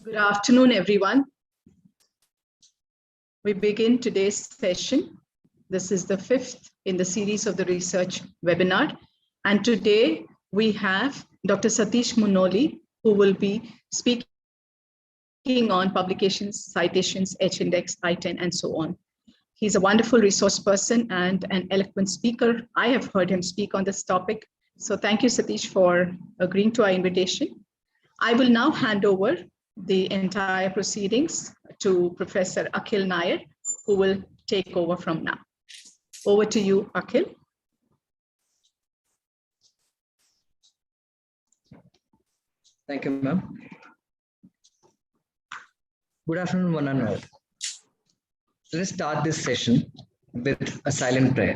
Good afternoon, everyone. We begin today's session. This is the fifth in the series of the research webinar. And today we have Dr. Satish Munnolli, who will be speaking on publications, citations, H-index, i-10, and so on. He's a wonderful resource person and an eloquent speaker. I have heard him speak on this topic. So thank you, Satish, for agreeing to our invitation. I will now hand over the entire proceedings to Professor Akhil Nair, who will take over from now. Over to you, Akhil. Thank you, ma'am. Good afternoon, one and all. Let us start this session with a silent prayer.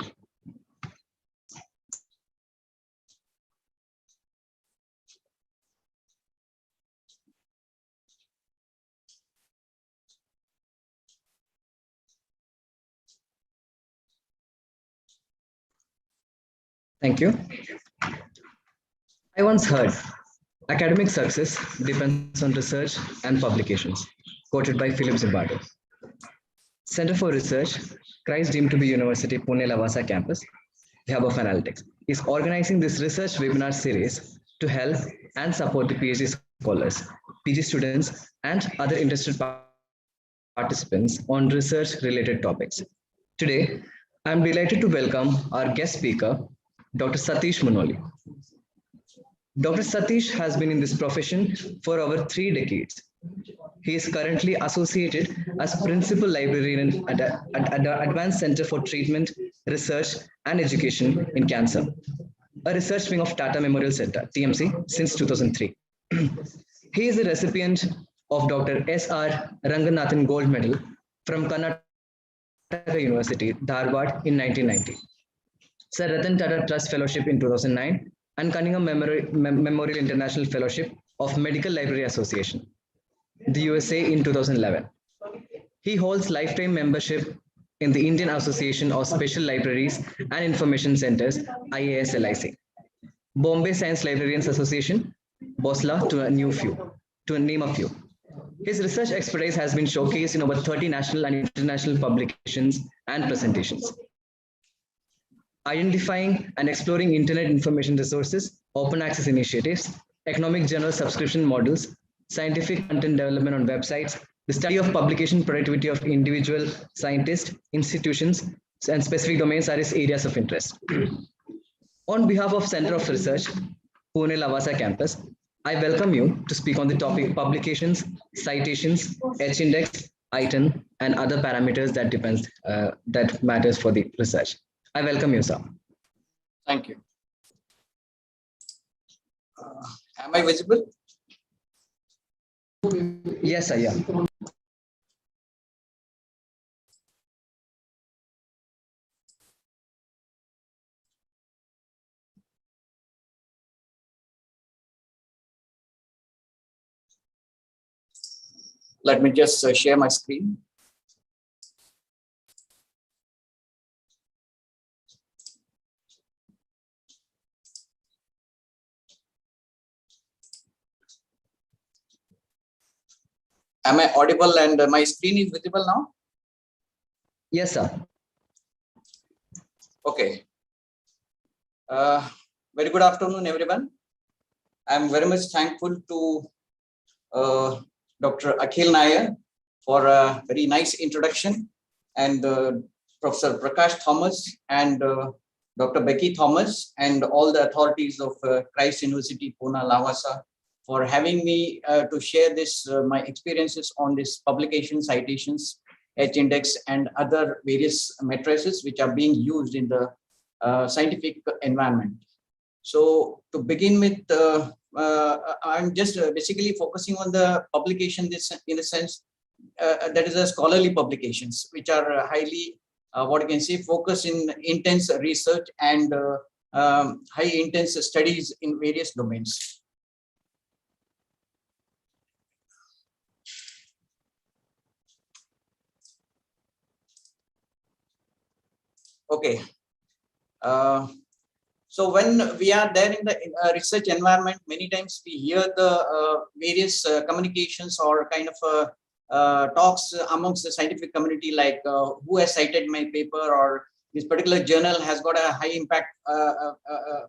Thank you. I once heard, academic success depends on research and publications, quoted by Philip Zimbardo. Center for Research, Christ deemed to be University Pune Lavasa campus, the hub of analytics, is organizing this research webinar series to help and support the PhD scholars, PG students, and other interested participants on research-related topics. Today, I'm delighted to welcome our guest speaker, Dr. Satish Munnolli. Dr. Satish has been in this profession for over 3 decades. He is currently associated as Principal Librarian at the Advanced Center for Treatment, Research and Education in Cancer, a research wing of Tata Memorial Center, TMC, since 2003. He is the recipient of Dr. S.R. Ranganathan Gold Medal from Karnataka University, Dharwad in 1990. Sir Ratan Tata Trust Fellowship in 2009 and Cunningham Memorial International Fellowship of Medical Library Association, the USA in 2011. He holds lifetime membership in the Indian Association of Special Libraries and Information Centers, IASLIC, Bombay Science Librarians Association, BOSLA, to name a few. His research expertise has been showcased in over 30 national and international publications and presentations. Identifying and exploring internet information resources, open access initiatives, economic journal subscription models, scientific content development on websites, the study of publication productivity of individual scientists, institutions, and specific domains are his areas of interest. On behalf of Center of Research, Pune Lavasa campus, I welcome you to speak on the topic publications, citations, H-index, i-10, and other parameters that matters for the research. I welcome you, sir. Thank you. Am I visible? Yes, sir, yeah. Let me just share my screen. Am I audible and my screen is visible now? Yes, sir. Okay. Very good afternoon, everyone. I'm very much thankful to Dr. Akhil Nair for a very nice introduction, and Professor Prakash Thomas and Dr. Becky Thomas and all the authorities of Christ University, Pune, Lavasa, for having me to share this my experiences on this publication, citations, H-index, and other various matrices which are being used in the scientific environment. So to begin with, I'm just basically focusing on the publication this in a sense that is a scholarly publications which are highly what you can say focus in intense research and high intense studies in various domains. Okay. So when we are there in the research environment, many times we hear the various communications or kind of talks amongst the scientific community, like who has cited my paper, or this particular journal has got a high impact,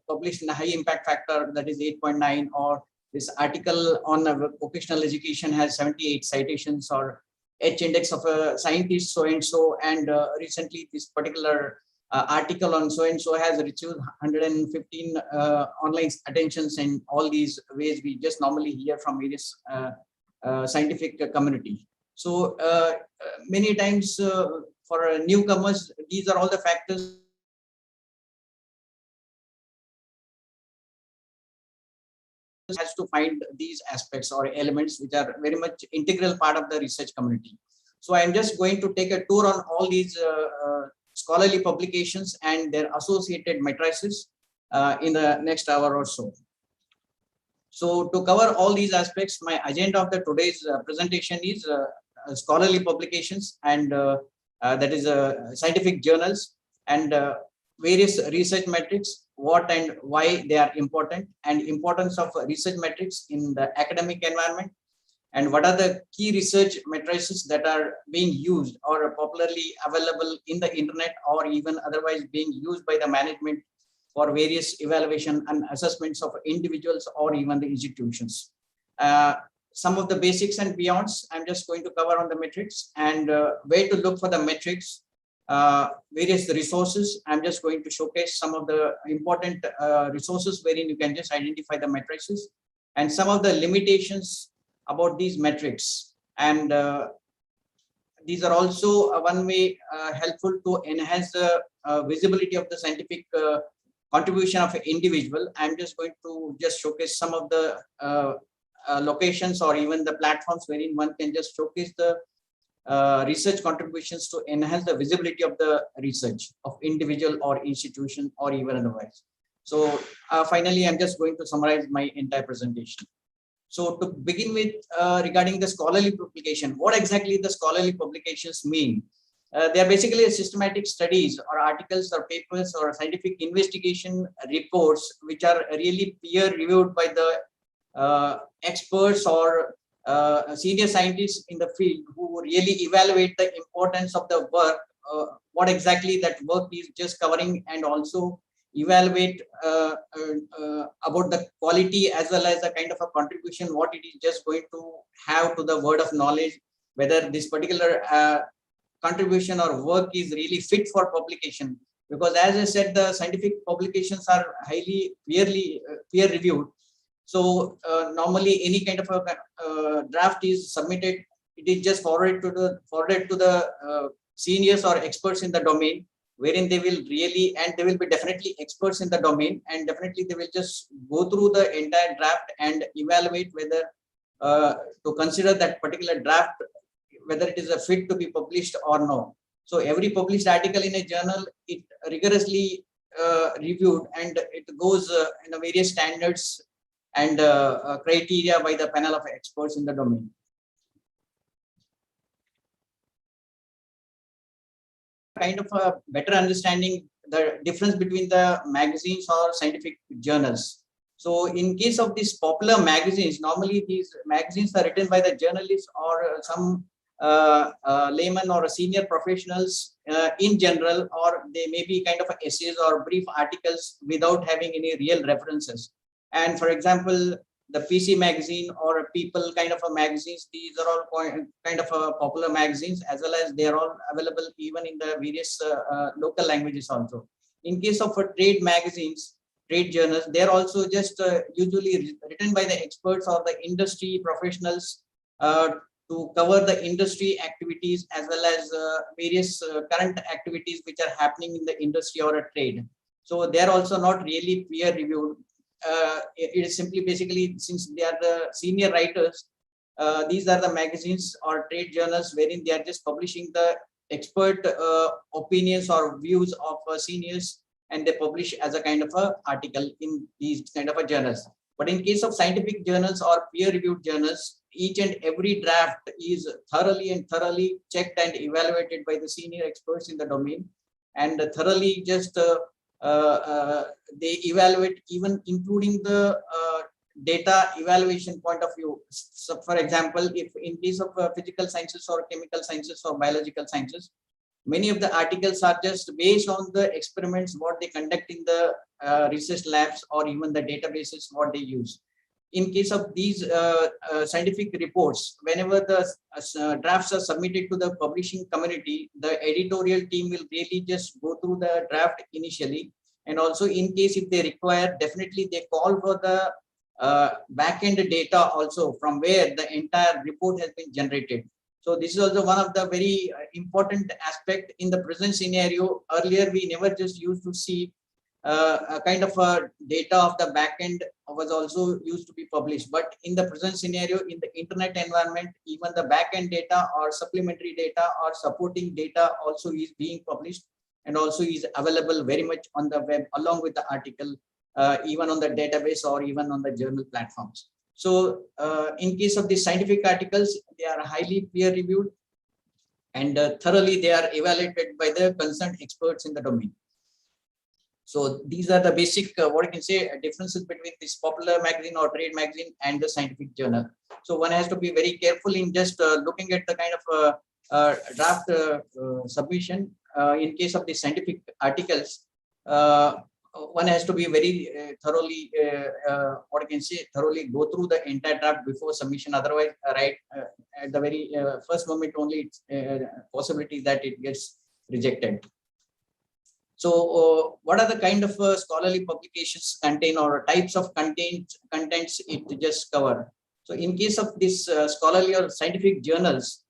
published in a high impact factor, that is 8.9, or this article on vocational education has 78 citations, or H index of a scientist so and so, and recently this particular article on so and so has received 115 online attentions. In all these ways we just normally hear from various scientific community. So many times for newcomers, these are all the factors has to find these aspects or elements which are very much integral part of the research community. So I'm just going to take a tour on all these scholarly publications and their associated matrices in the next hour or so. So to cover all these aspects, my agenda of the today's presentation is scholarly publications, and that is scientific journals, and various research metrics, what and why they are important, and importance of research metrics in the academic environment, and what are the key research matrices that are being used or popularly available in the internet, or even otherwise being used by the management for various evaluation and assessments of individuals or even the institutions. Some of the basics and beyonds I'm just going to cover on the metrics, and where to look for the metrics, various resources. I'm just going to showcase some of the important resources wherein you can just identify the matrices, and some of the limitations about these metrics. And these are also one way helpful to enhance the visibility of the scientific contribution of an individual. I'm just going to just showcase some of the locations or even the platforms wherein one can just showcase the research contributions to enhance the visibility of the research of individual or institution or even otherwise. So finally, I'm just going to summarize my entire presentation. So to begin with, regarding the scholarly publication, what exactly the scholarly publications mean? They are basically systematic studies or articles or papers or scientific investigation reports which are really peer reviewed by the experts or senior scientists in the field, who really evaluate the importance of the work, what exactly that work is just covering, and also evaluate about the quality as well as the kind of a contribution what it is just going to have to the world of knowledge, whether this particular contribution or work is really fit for publication. Because as I said, the scientific publications are highly peer reviewed. So normally any kind of a draft is submitted, it is just forwarded to the seniors or experts in the domain, wherein they will really, and they will be definitely experts in the domain, and definitely they will just go through the entire draft and evaluate whether to consider that particular draft, whether it is a fit to be published or no. So every published article in a journal, it rigorously reviewed, and it goes in a various standards and criteria by the panel of experts in the domain. Kind of a better understanding the difference between the magazines or scientific journals. So in case of these popular magazines, normally these magazines are written by the journalists or some layman or senior professionals in general, or they may be kind of essays or brief articles without having any real references. And for example, the PC magazine or People kind of a magazines, these are all kind of popular magazines, as well as they are all available even in the various local languages also. In case of trade magazines, trade journals, they are also just usually written by the experts or the industry professionals to cover the industry activities as well as various current activities which are happening in the industry or a trade. So they are also not really peer reviewed. It is simply basically, since they are the senior writers, these are the magazines or trade journals wherein they are just publishing the expert opinions or views of seniors, and they publish as a kind of a article in these kind of a journals. But in case of scientific journals or peer reviewed journals, each and every draft is thoroughly checked and evaluated by the senior experts in the domain, and thoroughly just they evaluate even including the data evaluation point of view. So for example, if in case of physical sciences or chemical sciences or biological sciences, many of the articles are just based on the experiments what they conduct in the research labs or even the databases what they use. In case of these scientific reports, whenever the drafts are submitted to the publishing community, the editorial team will really just go through the draft initially. And also in case if they require, definitely they call for the back-end data also from where the entire report has been generated. So this is also one of the very important aspect in the present scenario. Earlier, we never just used to see a kind of a data of the backend was also used to be published. But in the present scenario, in the internet environment, even the backend data or supplementary data or supporting data also is being published and also is available very much on the web along with the article, even on the database or even on the journal platforms. So in case of the scientific articles, they are highly peer reviewed and thoroughly they are evaluated by the concerned experts in the domain. So these are the basic, what I can say, differences between this popular magazine or trade magazine and the scientific journal. So one has to be very careful in just looking at the kind of draft submission. In case of the scientific articles, one has to be very thoroughly, what I can say, thoroughly go through the entire draft before submission. Otherwise, right at the very first moment only, it's possibility that it gets rejected. So what are the kind of scholarly publications contain or types of contents it just cover? So in case of this scholarly or scientific journals,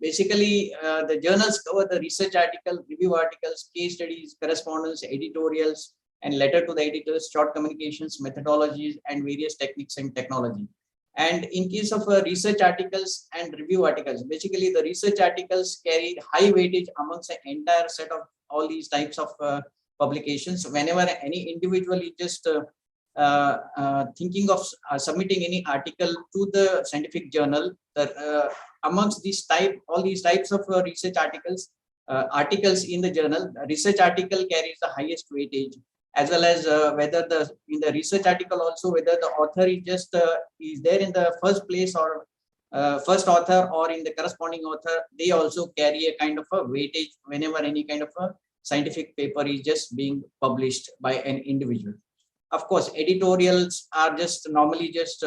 basically the journals cover the research article, review articles, case studies, correspondence, editorials, and letter to the editors, short communications, methodologies, and various techniques and technology. And in case of research articles and review articles, basically the research articles carry high weightage amongst the entire set of all these types of publications. Whenever any individual is just thinking of submitting any article to the scientific journal, amongst these all these types of research articles in the journal, research article carries the highest weightage, as well as whether in the research article also whether the author is just is there in the first place or first author or in the corresponding author, they also carry a kind of a weightage whenever any kind of a scientific paper is just being published by an individual. Of course, editorials are just normally just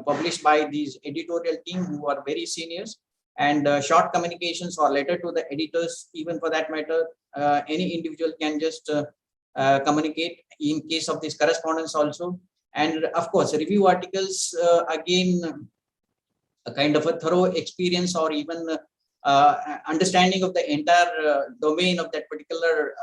published by these editorial team who are very seniors, and short communications or letter to the editors, even for that matter, any individual can just communicate in case of this correspondence also. And of course, review articles, again, a kind of a thorough experience or even understanding of the entire domain of that particular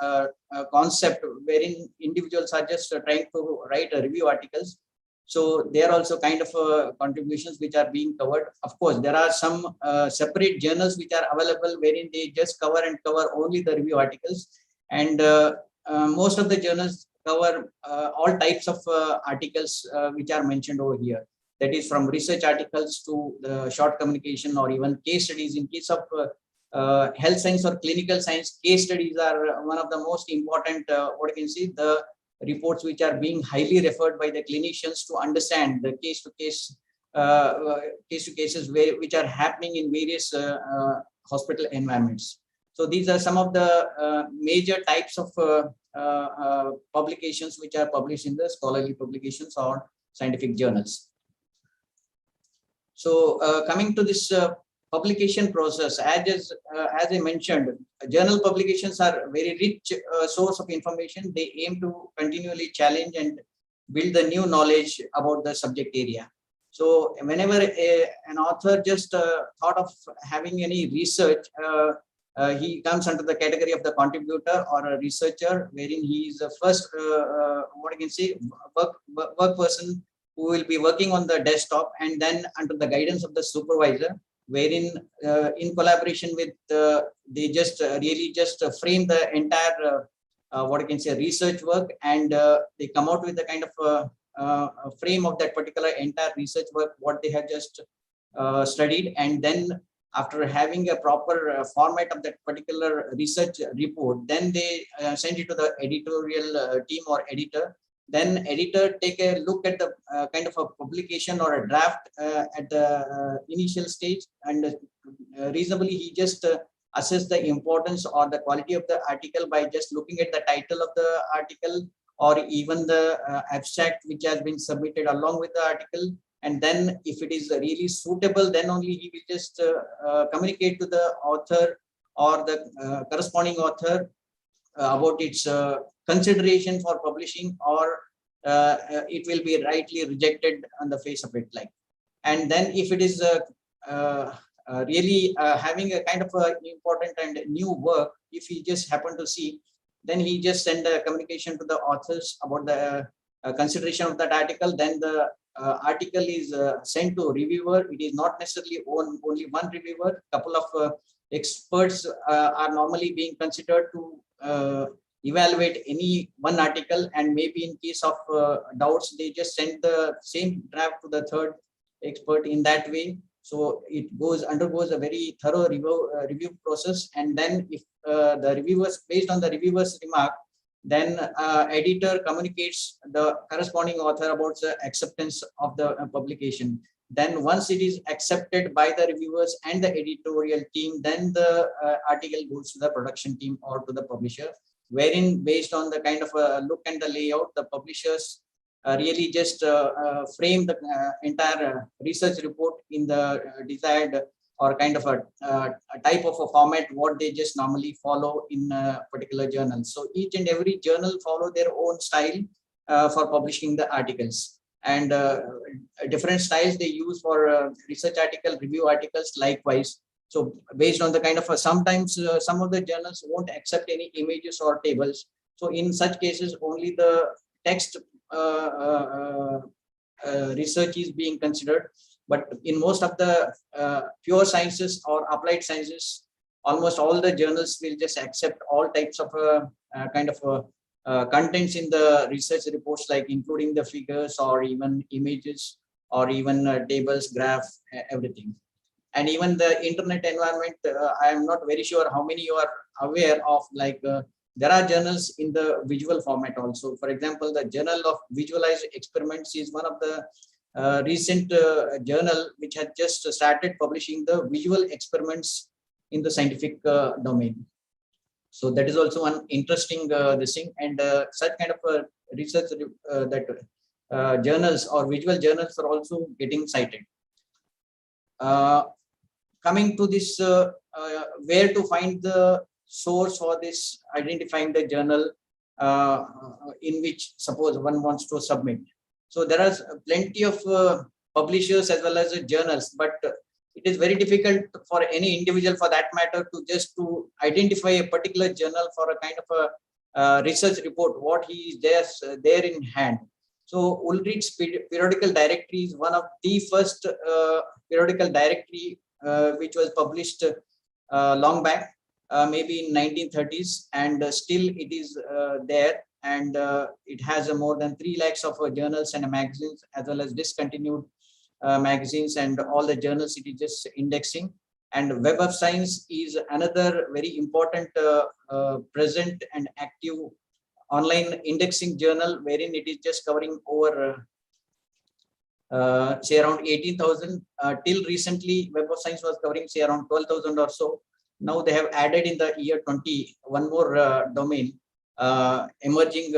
concept, wherein individuals are just trying to write review articles. So there are also kind of contributions which are being covered. Of course, there are some separate journals which are available wherein they just cover only the review articles. And most of the journals cover all types of articles which are mentioned over here. That is from research articles to the short communication or even case studies. In case of health science or clinical science, case studies are one of the most important, what you can see, the reports which are being highly referred by the clinicians to understand the case to cases which are happening in various hospital environments. So these are some of the major types of publications which are published in the scholarly publications or scientific journals. So coming to this publication process, as I mentioned, journal publications are very rich source of information. They aim to continually challenge and build the new knowledge about the subject area. So whenever an author just thought of having any research, he comes under the category of the contributor or a researcher, wherein he is the first, what I can say, work person who will be working on the desktop, and then under the guidance of the supervisor, wherein in collaboration with, they just really just frame the entire, what I can say, research work, and they come out with the kind of frame of that particular entire research work, what they have just studied, and then after having a proper format of that particular research report, then they send it to the editorial team or editor. Then editor take a look at the kind of a publication or a draft at the initial stage, and reasonably he just assess the importance or the quality of the article by just looking at the title of the article, or even the abstract which has been submitted along with the article. And then if it is really suitable, then only he will just communicate to the author or the corresponding author about its consideration for publishing, or it will be rightly rejected on the face of it. Like, and then if it is really having a kind of important and new work, if he just happen to see, then he just send a communication to the authors about the consideration of that article. Then the article is sent to reviewer. It is not necessarily only one reviewer. Couple of experts are normally being considered to evaluate any one article, and maybe in case of doubts, they just send the same draft to the third expert. In that way, so it undergoes a very thorough review process. And then if the reviewers, based on the reviewers remark, then editor communicates the corresponding author about the acceptance of the publication. Then once it is accepted by the reviewers and the editorial team, then the article goes to the production team or to the publisher, wherein based on the kind of look and the layout, the publishers really just frame the entire research report in the desired or kind of a type of a format what they just normally follow in a particular journal. So each and every journal follow their own style for publishing the articles, and different styles they use for research article, review articles likewise. So based on the kind of sometimes some of the journals won't accept any images or tables. So in such cases, only the text research is being considered. But in most of the pure sciences or applied sciences, almost all the journals will just accept all types of kind of contents in the research reports, like including the figures or even images or even tables, graph, everything. And even the internet environment, I am not very sure how many you are aware of, like there are journals in the visual format also. For example, the Journal of Visualized Experiments is one of the recent journal which had just started publishing the visual experiments in the scientific domain. So that is also one interesting this thing, and such kind of research that journals or visual journals are also getting cited. Coming to this, where to find the source for this, identifying the journal in which suppose one wants to submit. So there are plenty of publishers as well as journals, but it is very difficult for any individual, for that matter, to just to identify a particular journal for a kind of a research report, what he is there in hand. So Ulrich's periodical directory is one of the first periodical directory which was published long back, maybe in 1930s, and still it is there, and it has more than 3 lakhs of journals and magazines, as well as discontinued magazines, and all the journals it is just indexing. And Web of Science is another very important present and active online indexing journal, wherein it is just covering over say around 18,000. Till recently, Web of Science was covering say around 12,000 or so. Now they have added in the year 20 one more domain, emerging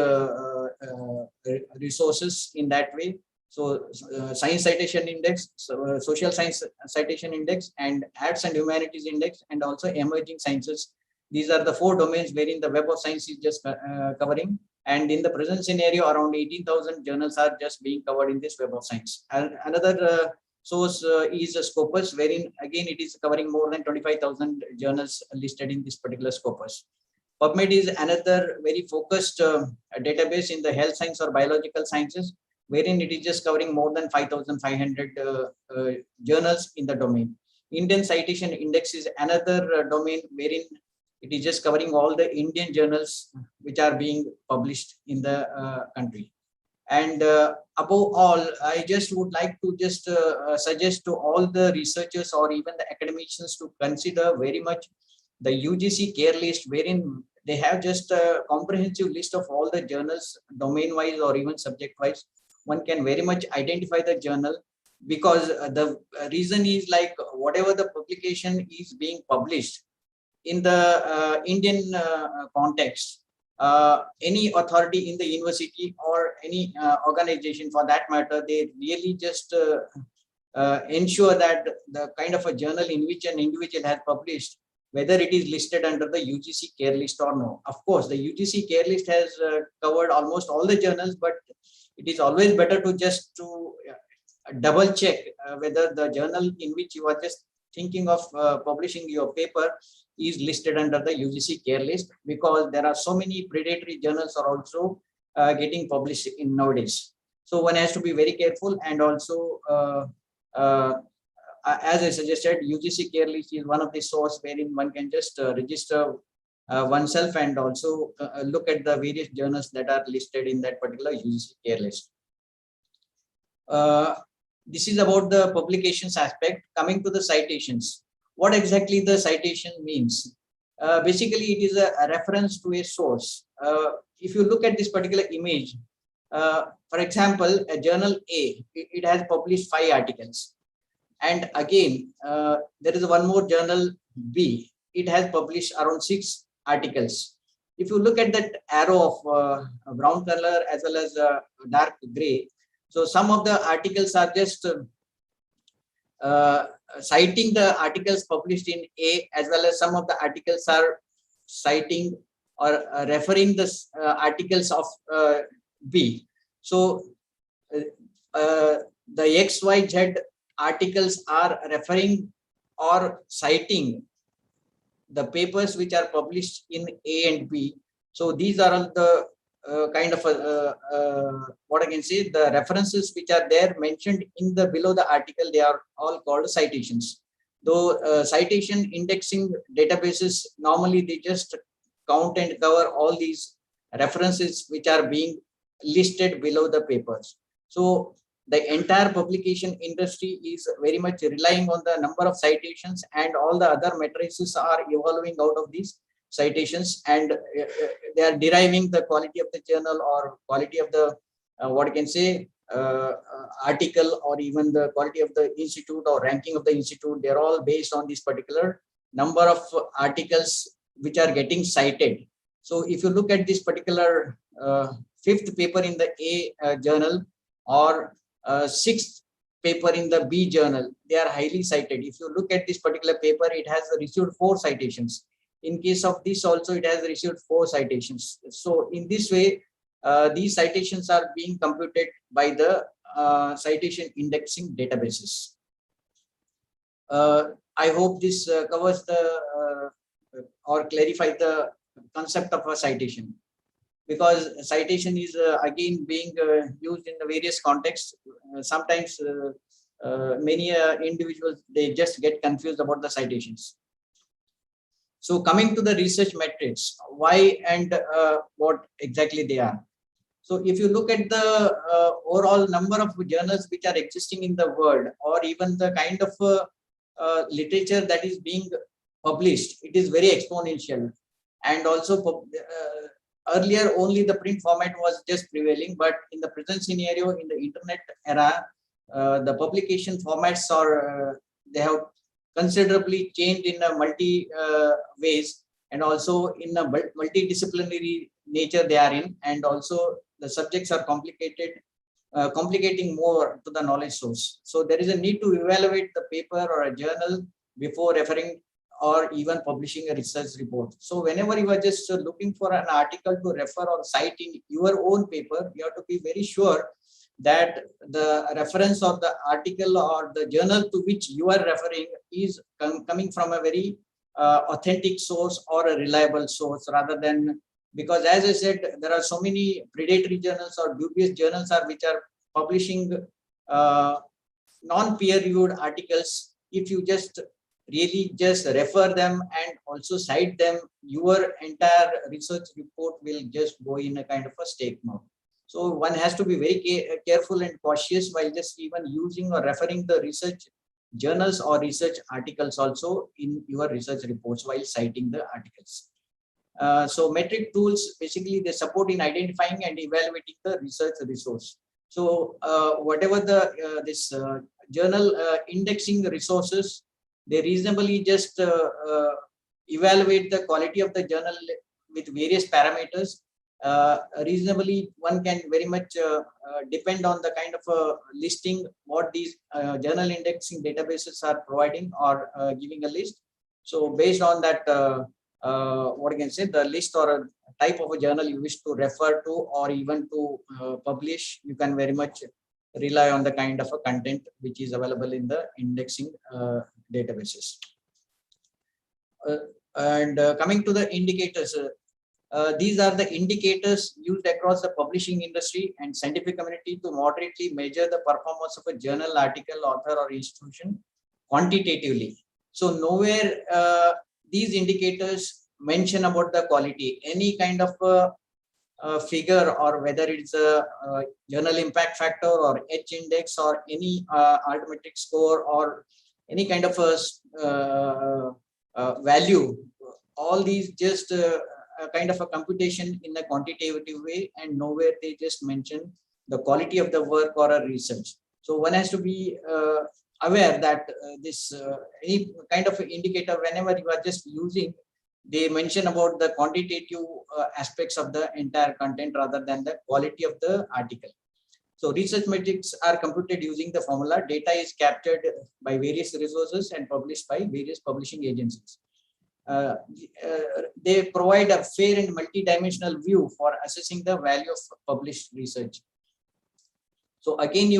resources in that way. So Science Citation Index, Social Science Citation Index, and Arts and Humanities Index, and also Emerging Sciences. These are the 4 domains wherein the Web of Science is just covering. And in the present scenario, around 18,000 journals are just being covered in this Web of Science. And another source is Scopus, wherein again it is covering more than 25,000 journals listed in this particular Scopus. PubMed is another very focused database in the health science or biological sciences, wherein it is just covering more than 5,500 journals in the domain. Indian Citation Index is another domain wherein it is just covering all the Indian journals which are being published in the country. And above all, I just would like to just suggest to all the researchers or even the academicians to consider very much the UGC care list, wherein they have just a comprehensive list of all the journals, domain wise or even subject wise. One can very much identify the journal, because the reason is like whatever the publication is being published in the Indian context, any authority in the university or any organization for that matter, they really just ensure that the kind of a journal in which an individual has published, whether it is listed under the UGC care list or no. Of course, the UGC care list has covered almost all the journals, but it is always better to just to double check whether the journal in which you are just thinking of publishing your paper is listed under the UGC care list, because there are so many predatory journals are also getting published in nowadays. So one has to be very careful, and also as I suggested, UGC care list is one of the source wherein one can just register oneself and also look at the various journals that are listed in that particular UGC care list. This is about the publications aspect. Coming to the citations, what exactly the citation means? Basically, it is a reference to a source. If you look at this particular image, for example, a journal A, it has published 5 articles. And again, there is one more journal B, it has published around 6 articles. If you look at that arrow of brown color as well as dark gray, so some of the articles are just citing the articles published in A, as well as some of the articles are citing or referring the articles of B. So the XYZ articles are referring or citing the papers which are published in A and B. So these are all the kind of what I can say, the references which are there mentioned in the below the article, they are all called citations. Though citation indexing databases, normally they just count and cover all these references which are being listed below the papers. So the entire publication industry is very much relying on the number of citations, and all the other matrices are evolving out of these citations, and they are deriving the quality of the journal or quality of the what I can say article, or even the quality of the institute or ranking of the institute. They're all based on this particular number of articles which are getting cited. So if you look at this particular 5th paper in the A journal or 6th paper in the B journal, they are highly cited. If you look at this particular paper, it has received 4 citations. In case of this also, it has received 4 citations. So in this way, these citations are being computed by the citation indexing databases. I hope this covers the or clarify the concept of a citation, because citation is again being used in the various contexts. Sometimes many individuals, they just get confused about the citations. So coming to the research metrics, why and what exactly they are. So if you look at the overall number of journals which are existing in the world, or even the kind of literature that is being published, it is very exponential. And also earlier only the print format was just prevailing, but in the present scenario, in the internet era, the publication formats are they have considerably changed in a multi ways, and also in a multidisciplinary nature they are in, and also the subjects are complicated, complicating more to the knowledge source. So there is a need to evaluate the paper or a journal before referring or even publishing a research report. So whenever you are just looking for an article to refer or cite in your own paper, you have to be very sure that the reference of the article or the journal to which you are referring is coming from a very authentic source or a reliable source, rather than, because as I said, there are so many predatory journals or dubious journals are which are publishing non-peer-reviewed articles. If you just really just refer them and also cite them, your entire research report will just go in a kind of a stake mode. So one has to be very careful and cautious while just even using or referring the research journals or research articles also in your research reports while citing the articles. So metric tools, basically they support in identifying and evaluating the research resource. So whatever the journal indexing resources, they reasonably just evaluate the quality of the journal with various parameters. Reasonably, one can very much depend on the kind of listing what these journal indexing databases are providing or giving a list. So based on that, what I can say, the list or a type of a journal you wish to refer to or even to publish, you can very much rely on the kind of a content which is available in the indexing databases. Coming to the indicators, these are the indicators used across the publishing industry and scientific community to moderately measure the performance of a journal, article, author, or institution quantitatively. So nowhere these indicators mention about the quality. Any kind of figure, or whether it's a journal impact factor or H index or any altmetric score or any kind of a value, all these just a kind of a computation in a quantitative way, and nowhere they just mention the quality of the work or a research. So one has to be aware that this any kind of indicator, whenever you are just using, they mention about the quantitative aspects of the entire content rather than the quality of the article. So research metrics are computed using the formula. Data is captured by various resources and published by various publishing agencies. They provide a fair and multidimensional view for assessing the value of published research. So again,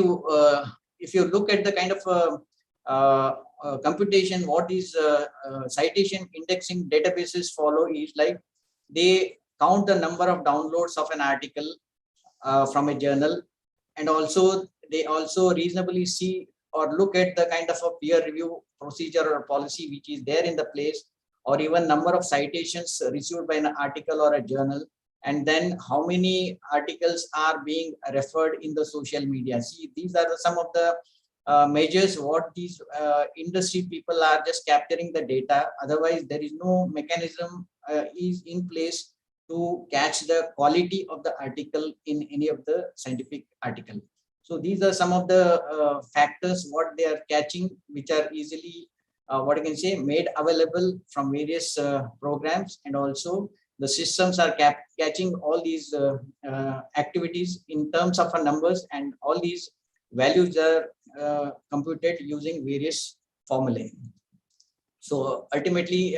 if you look at the kind of computation, what is citation indexing databases follow is like they count the number of downloads of an article from a journal, and also they also reasonably see or look at the kind of a peer review procedure or policy which is there in the place, or even number of citations received by an article or a journal, and then how many articles are being referred in the social media. See, these are some of the measures what these industry people are just capturing the data. Otherwise, there is no mechanism is in place to catch the quality of the article in any of the scientific article. So these are some of the factors what they are catching, which are easily what I can say made available from various programs, and also the systems are catching all these activities in terms of numbers, and all these values are computed using various formulae. So ultimately,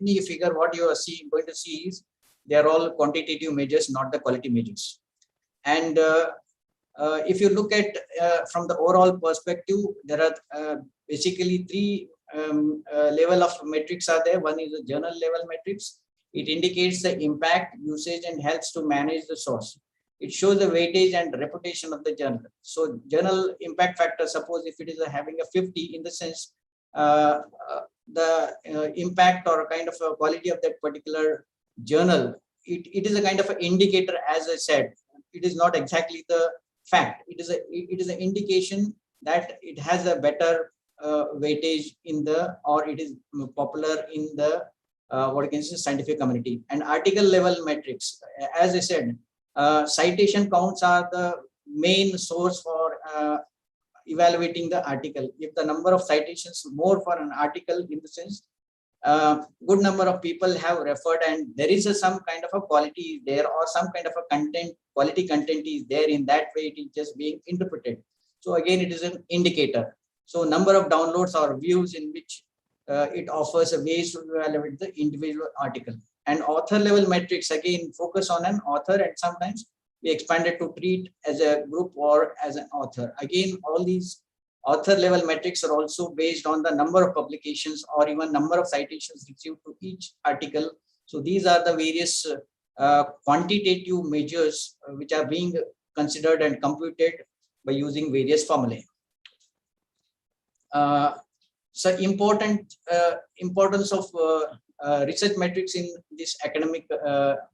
any figure what you are going to see is they are all quantitative measures, not the quality measures. And if you look at from the overall perspective, there are basically three level of metrics are there. One is the journal level metrics. It indicates the impact, usage, and helps to manage the source. It shows the weightage and reputation of the journal. So journal impact factor, suppose if it is having a 50, in the sense the impact or kind of a quality of that particular journal, it is a kind of an indicator. As I said, it is not exactly the fact. It is an indication that it has a better weightage in the, or it is popular in the what I can say scientific community. And article level metrics, as I said, citation counts are the main source for evaluating the article. If the number of citations more for an article, in the sense good number of people have referred, and there is some kind of a quality there, or some kind of a content, quality content is there, in that way it is just being interpreted. So again, it is an indicator. So number of downloads or views, in which it offers a ways to evaluate the individual article. And author level metrics again focus on an author, and sometimes we expanded to treat as a group or as an author. Again, all these author level metrics are also based on the number of publications or even number of citations received to each article. So these are the various quantitative measures which are being considered and computed by using various formulae. So importance of research metrics in this academic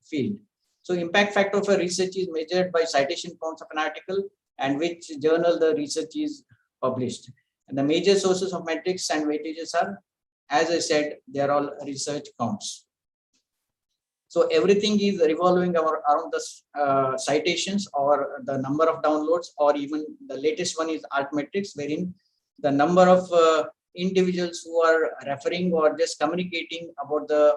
field. So impact factor of a research is measured by citation counts of an article and which journal the research is published. And the major sources of metrics and weightages are, as I said, they are all research counts. So everything is revolving around the citations or the number of downloads, or even the latest one is Altmetrics, wherein the number of individuals who are referring or just communicating about the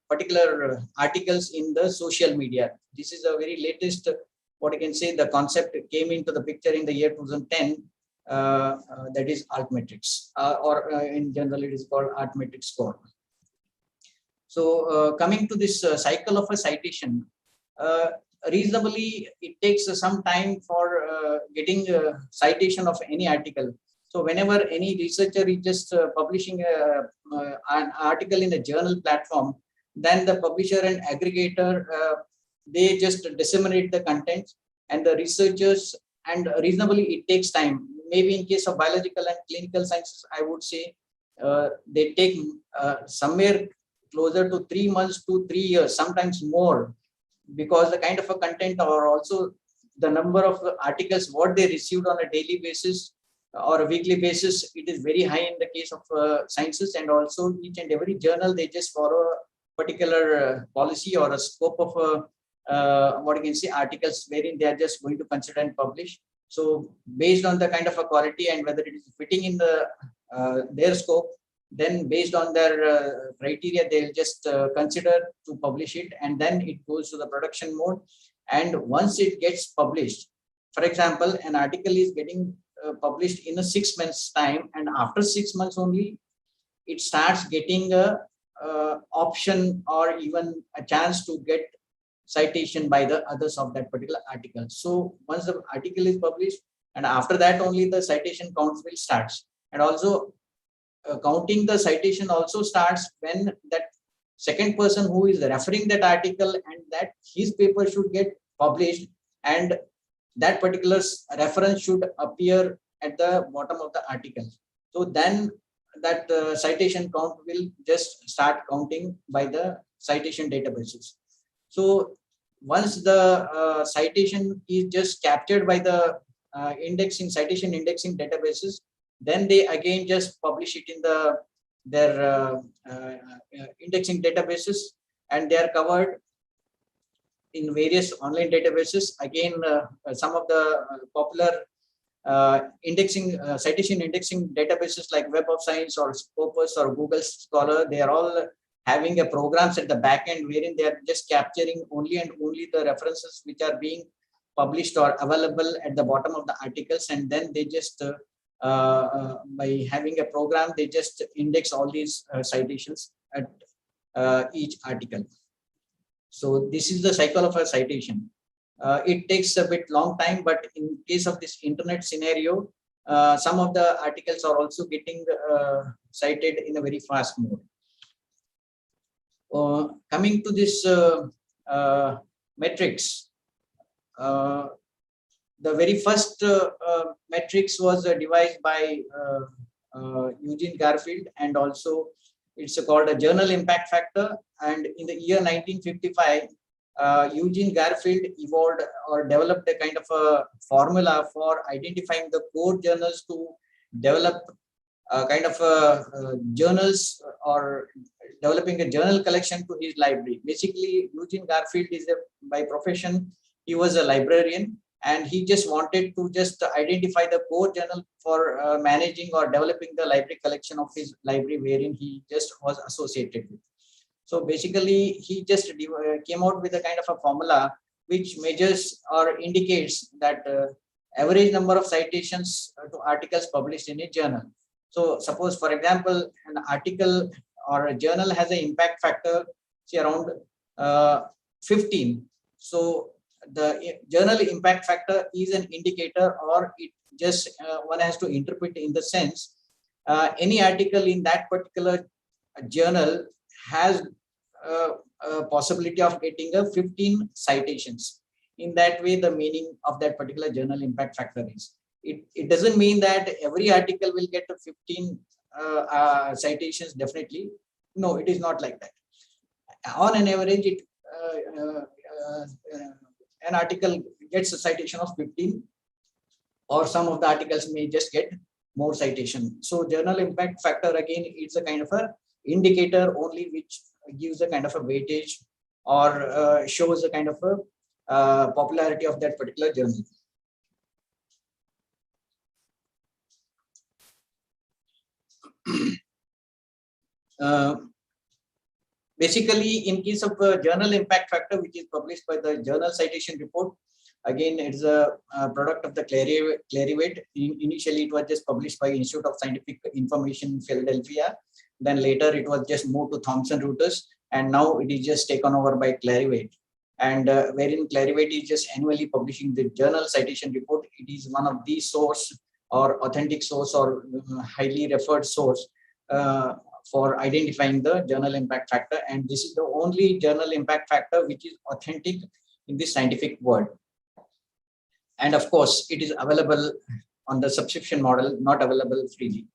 particular articles in the social media. This is a very latest, what I can say, the concept came into the picture in the year 2010. That is Altmetrics, or in general it is called Altmetrics score. So coming to this cycle of a citation, reasonably it takes some time for getting a citation of any article. So whenever any researcher is just publishing an article in a journal platform, then the publisher and aggregator, they just disseminate the content, and the researchers, and reasonably it takes time. Maybe in case of biological and clinical sciences, I would say they take somewhere closer to 3 months to 3 years, sometimes more, because the kind of a content or also the number of articles what they received on a daily basis or a weekly basis, it is very high in the case of sciences. And also each and every journal, they just follow a particular policy or a scope of what you can say articles wherein they are just going to consider and publish. So based on the kind of a quality and whether it is fitting in the their scope, then based on their criteria, they'll just consider to publish it, and then it goes to the production mode. And once it gets published, for example, an article is getting published in a 6 months time, and after 6 months only it starts getting a option or even a chance to get citation by the others of that particular article. So once the article is published, and after that only the citation counts will start. And also counting the citation also starts when that second person who is referring that article and that his paper should get published, and that particular reference should appear at the bottom of the article. So then that citation count will just start counting by the citation databases. So once the citation is just captured by the citation indexing databases, then they again just publish it in their indexing databases, and they are covered in various online databases. Again, some of the popular citation indexing databases like Web of Science or Scopus or Google Scholar, they are all having a programs at the back end wherein they are just capturing only and only the references which are being published or available at the bottom of the articles, and then they just by having a program, they just index all these citations at each article. So this is the cycle of a citation. It takes a bit long time, but in case of this internet scenario, some of the articles are also getting cited in a very fast mode. Coming to this metrics, the very first metrics was devised by Eugene Garfield, and also it's called a journal impact factor. And in the year 1955, Eugene Garfield evolved or developed a kind of a formula for identifying the core journals to develop kind of journals or developing a journal collection to his library. Basically, Eugene Garfield is by profession, he was a librarian, and he just wanted to just identify the core journal for managing or developing the library collection of his library wherein he just was associated with. So basically, he just came out with a kind of a formula which measures or indicates that average number of citations to articles published in a journal. So suppose, for example, an article or a journal has an impact factor, say around 15. So the journal impact factor is an indicator, or it just one has to interpret in the sense any article in that particular journal has a possibility of getting a 15 citations. In that way, the meaning of that particular journal impact factor is. It doesn't mean that every article will get a 15 citations definitely. No, it is not like that. On an average, an article gets a citation of 15, or some of the articles may just get more citation. So journal impact factor, again, it's a kind of a indicator only, which gives a kind of a weightage or shows a kind of a popularity of that particular journal. Basically, in case of journal impact factor, which is published by the Journal Citation Report, again, it's a product of the Clarivate. Initially, it was just published by Institute of Scientific Information in Philadelphia. Then later, it was just moved to Thomson Reuters, and now it is just taken over by Clarivate. And wherein Clarivate is just annually publishing the Journal Citation Report. It is one of the source or authentic source or highly referred source for identifying the journal impact factor. And this is the only journal impact factor which is authentic in the scientific world. And of course, it is available on the subscription model, not available freely.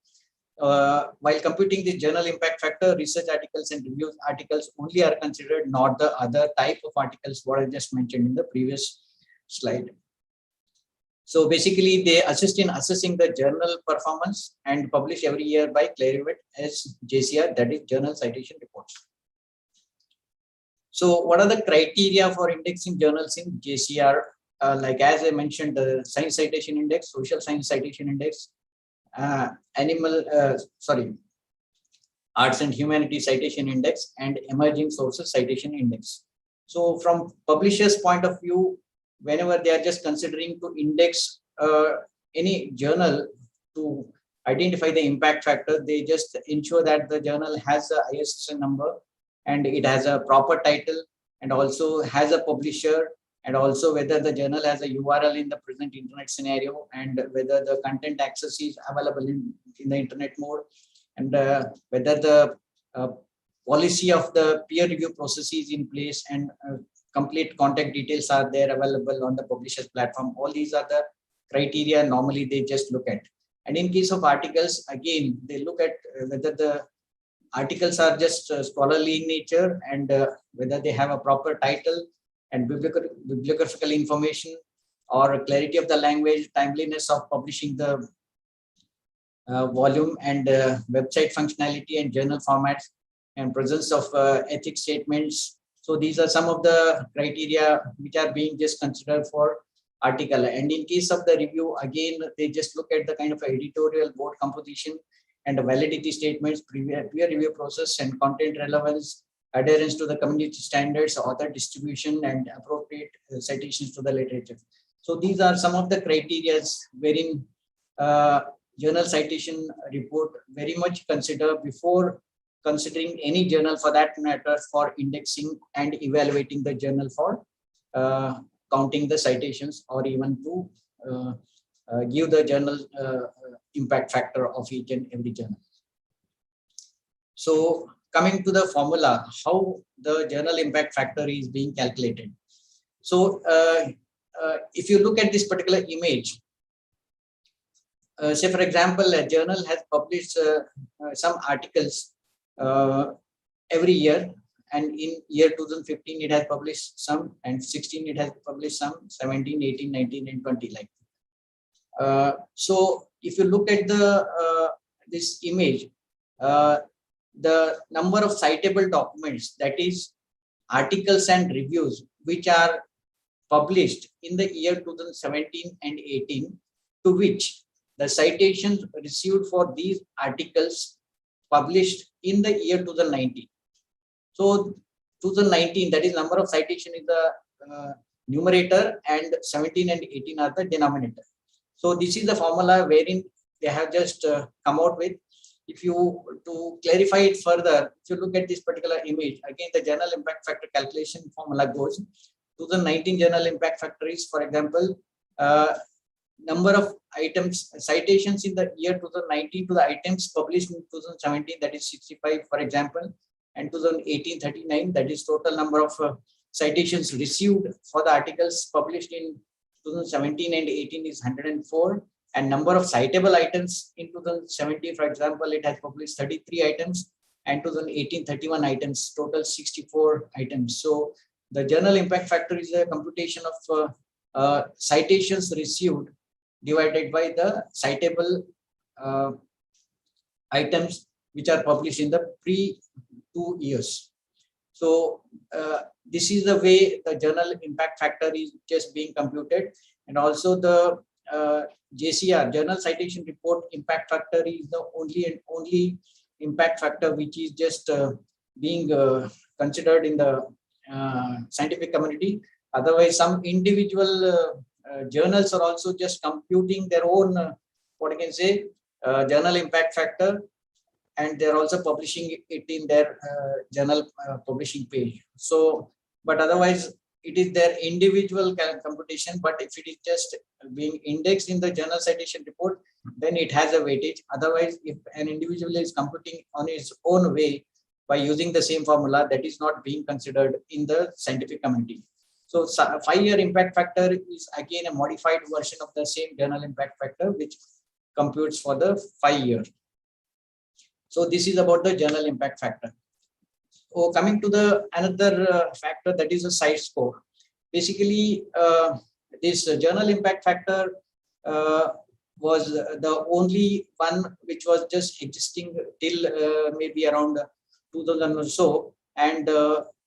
While computing the journal impact factor, research articles and review articles only are considered, not the other type of articles what I just mentioned in the previous slide. So basically, they assist in assessing the journal performance and publish every year by Clarivate as JCR, that is Journal Citation Reports. So what are the criteria for indexing journals in JCR? Like as I mentioned, the Science Citation Index, Social Science Citation Index, Arts and Humanities Citation Index, and Emerging Sources Citation Index. So from publishers' point of view, whenever they are just considering to index any journal to identify the impact factor, they just ensure that the journal has a ISSN number and it has a proper title and also has a publisher, and also whether the journal has a URL in the present internet scenario, and whether the content access is available in the internet mode, and whether the policy of the peer review process is in place, and complete contact details are there available on the publisher's platform. All these are the criteria normally they just look at. And in case of articles, again, they look at whether the articles are just scholarly in nature, and whether they have a proper title and bibliographical information, or clarity of the language, timeliness of publishing the volume, and website functionality and journal formats, and presence of ethics statements. So these are some of the criteria which are being just considered for article. And in case of the review, again, they just look at the kind of editorial board composition and validity statements, peer review process, and content relevance, adherence to the community standards, author distribution, and appropriate citations to the literature. So these are some of the criteria wherein journal citation report very much consider before considering any journal for that matter for indexing and evaluating the journal for counting the citations, or even to give the journal impact factor of each and every journal. So coming to the formula, how the journal impact factor is being calculated. So if you look at this particular image, say for example, a journal has published some articles every year, and in year 2015 it has published some, and 16 it has published some, 17, 18, 19, and 20 like. So if you look at the this image, the number of citable documents, that is articles and reviews, which are published in the year 2017 and 18, to which the citations received for these articles published in the year 2019. So 2019, that is number of citation is the numerator, and 17 and 18 are the denominator. So this is the formula wherein they have just come out with. If you, to clarify it further, if you look at this particular image, again, the journal impact factor calculation formula goes, 2019 journal impact factor is, for example, number of items, citations in the year 2019 to the items published in 2017, that is 65, for example, and 2018, 39, that is total number of citations received for the articles published in 2017 and 18 is 104. And number of citable items in 2017, for example, it has published 33 items, and 2018, 31 items, total 64 items. So The journal impact factor is a computation of citations received divided by the citable items which are published in the pre-2 years. So this is the way the journal impact factor is just being computed, and also the JCR, Journal Citation Report impact factor, is the only impact factor which is just being considered in the scientific community. Otherwise, some individual journals are also just computing their own, what I can say, journal impact factor, and they're also publishing it in their journal publishing page. So, but otherwise, it is their individual computation. But if it is just being indexed in the journal citation report, then it has a weightage. Otherwise, if an individual is computing on his own way by using the same formula, that is not being considered in the scientific community. So 5-year impact factor is again a modified version of the same journal impact factor, which computes for the 5 years. So this is about the journal impact factor. So coming to the another factor, that is a CITES score. Basically, this journal impact factor was the only one which was just existing till maybe around 2000 or so. And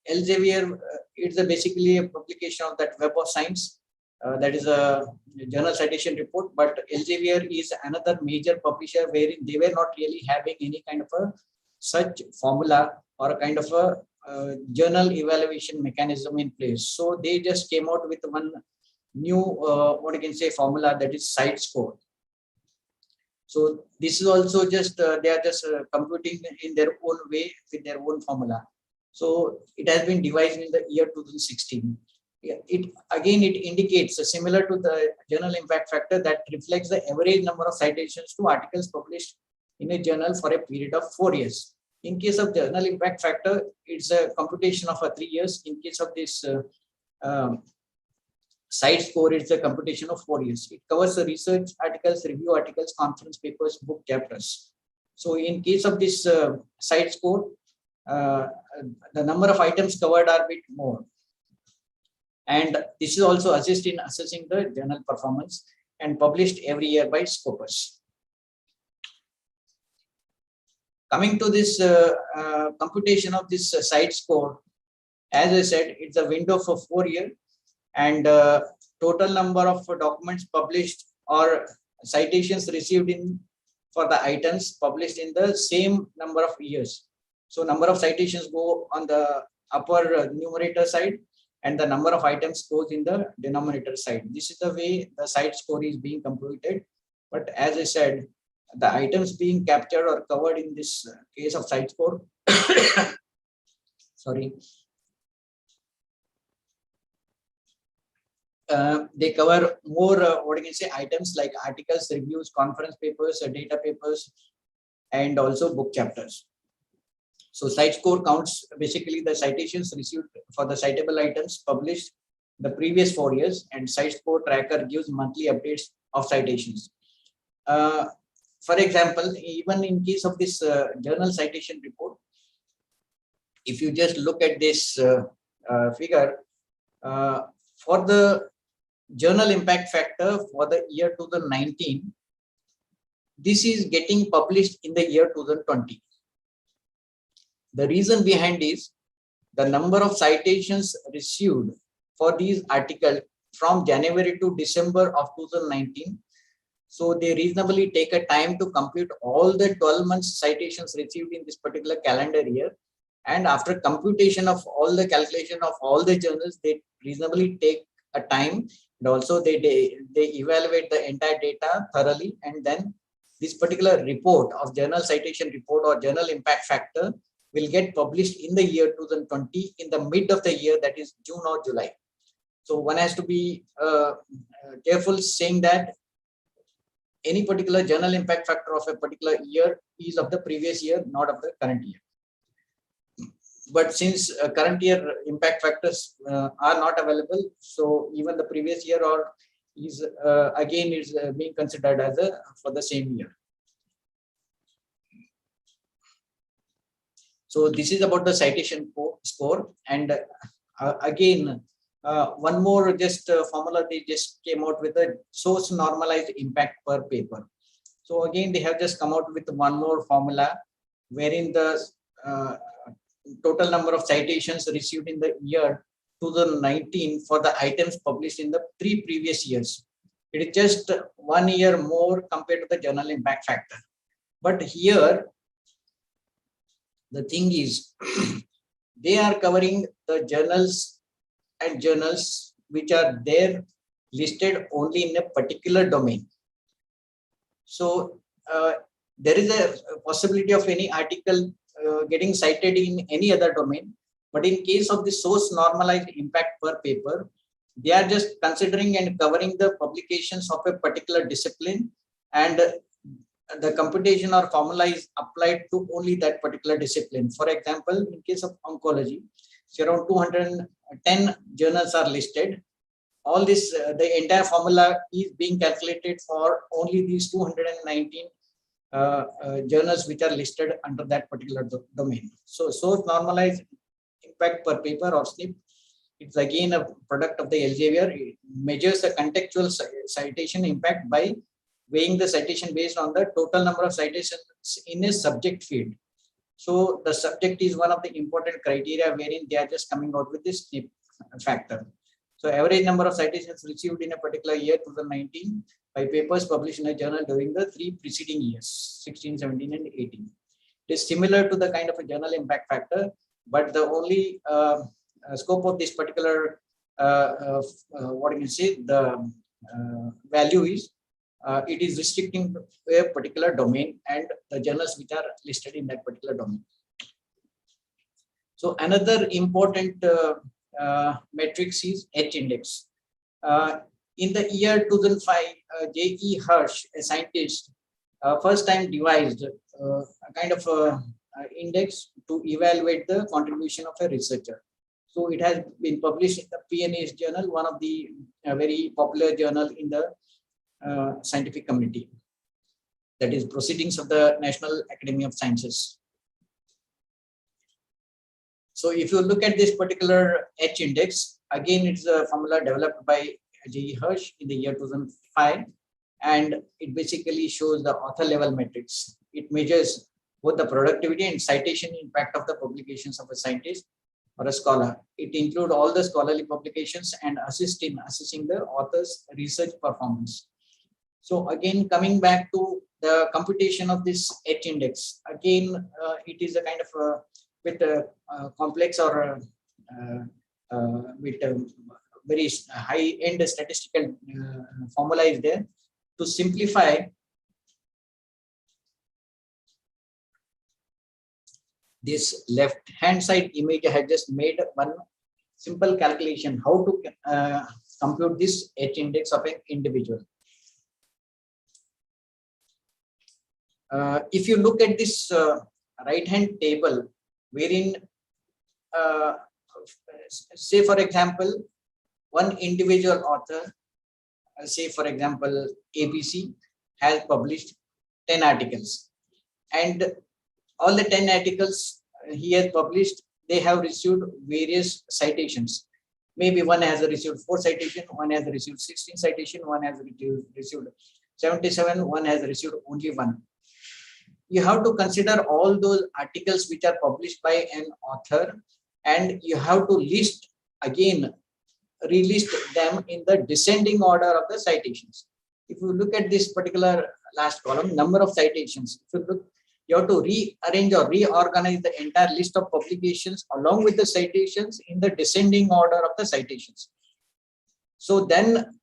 Elsevier, it's basically a publication of that Web of Science. That is a journal citation report, but Elsevier is another major publisher wherein they were not really having any kind of a such formula or a kind of a journal evaluation mechanism in place. So they just came out with one new, what I can say, formula, that is CITES score. So this is also just, they are just computing in their own way with their own formula. So it has been devised in the year 2016. It indicates similar to the journal impact factor that reflects the average number of citations to articles published in a journal for a period of 4 years. In case of journal impact factor, it's a computation of 3 years. In case of this CITES score, it's a computation of 4 years. It covers the research articles, review articles, conference papers, book chapters. So in case of this CITES score, the number of items covered are a bit more. And this is also assist in assessing the journal performance and published every year by Scopus. Coming to this computation of this CITES score, as I said, it's a window for 4 years, and total number of documents published or citations received in for the items published in the same number of years. So number of citations go on the upper numerator side, and the number of items goes in the denominator side. This is the way the CITES score is being computed. But as I said, the items being captured or covered in this case of CITES score, sorry, they cover more, what I can say, items like articles, reviews, conference papers, data papers, and also book chapters. So CITES score counts basically the citations received for the citable items published the previous 4 years, and CITES score tracker gives monthly updates of citations. For example, even in case of this journal citation report, if you just look at this figure, for the journal impact factor for the year 2019, this is getting published in the year 2020. The reason behind is the number of citations received for these articles from January to December of 2019. So they reasonably take a time to compute all the 12 months citations received in this particular calendar year. And after computation of all the calculation of all the journals, they reasonably take a time, and also they evaluate the entire data thoroughly. And then this particular report of journal citation report or journal impact factor will get published in the year 2020 in the mid of the year, that is June or July. So one has to be careful saying that any particular journal impact factor of a particular year is of the previous year, not of the current year. But since current year impact factors are not available, so even the previous year or is again is being considered as a for the same year. So this is about the citation score, and Again, one more just formula they just came out with, a source normalized impact per paper. So again, they have just come out with one more formula wherein the total number of citations received in the year 2019 for the items published in the 3 previous years. It is just 1 year more compared to the journal impact factor. But here, the thing is, they are covering the journals and journals which are there listed only in a particular domain. So there is a possibility of any article getting cited in any other domain. But in case of the source normalized impact per paper, they are just considering and covering the publications of a particular discipline, and the computation or formula is applied to only that particular discipline. For example, in case of oncology, so around 210 journals are listed. All this, the entire formula is being calculated for only these 219 journals which are listed under that particular domain. So source normalized impact per paper or SNP, it's again a product of the Elsevier. It measures the contextual citation impact by weighing the citation based on the total number of citations in a subject field. So the subject is one of the important criteria wherein they are just coming out with this SNP factor. So average number of citations received in a particular year 2019 by papers published in a journal during the 3 preceding years, 16, 17, and 18. It is similar to the kind of a journal impact factor, but the only scope of this particular what you can say, the value is it is restricting to a particular domain and the journals which are listed in that particular domain. So another important matrix is H index. In the year 2005, J.E. Hirsch, a scientist, first time devised a kind of index to evaluate the contribution of a researcher. So it has been published in the PNAS journal, one of the very popular journal in the scientific community, that is Proceedings of the National Academy of Sciences. So if you look at this particular H index, again, it's a formula developed by J.E. Hirsch in the year 2005, and it basically shows the author level metrics. It measures both the productivity and citation impact of the publications of a scientist or a scholar. It includes all the scholarly publications and assists in assessing the author's research performance. So again, coming back to the computation of this H index, again, it is a kind of a bit complex or with a very high-end statistical formula is there. To simplify, this left-hand side image I had just made one simple calculation how to compute this H index of an individual. If you look at this right-hand table, wherein say for example, one individual author, say for example, ABC, has published 10 articles, and all the 10 articles he has published, they have received various citations. Maybe one has received 4 citations, one has received 16 citations, one has received 77, one has received only 1. You have to consider all those articles which are published by an author, and you have to list again, relist them in the descending order of the citations. If you look at this particular last column, number of citations, if you look, you have to rearrange or reorganize the entire list of publications along with the citations in the descending order of the citations. So then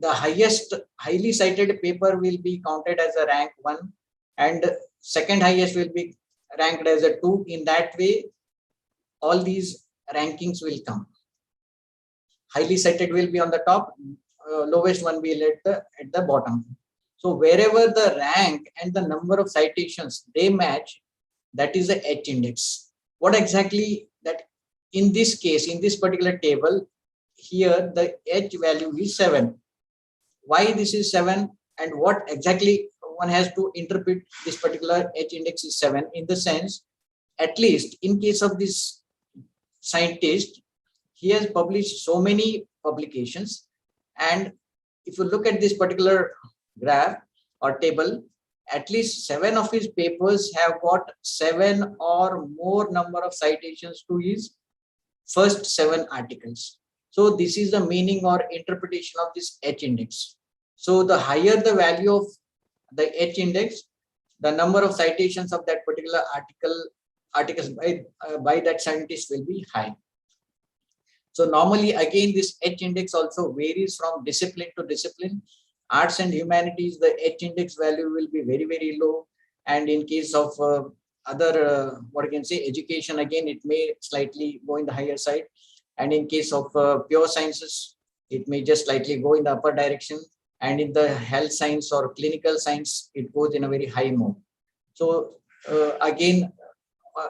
the highest highly cited paper will be counted as a rank 1, and second highest will be ranked as a 2. In that way, all these rankings will come. Highly cited will be on the top, lowest one will at the bottom. So wherever the rank and the number of citations they match, that is the H index. What exactly that in this case, in this particular table, here the H value is 7. Why this is 7 and what exactly one has to interpret this particular H index is 7, in the sense, at least in case of this scientist, he has published so many publications. And if you look at this particular graph or table, at least 7 of his papers have got 7 or more number of citations to his first 7 articles. So this is the meaning or interpretation of this H index. So the higher the value of the H index, the number of citations of that particular articles by that scientist will be high. So normally, again, this H index also varies from discipline to discipline. Arts and humanities, the H index value will be very, very low. And in case of other, what I can say, education, again, it may slightly go in the higher side. And in case of pure sciences, it may just slightly go in the upper direction. And in the health science or clinical science, it goes in a very high mode. So again,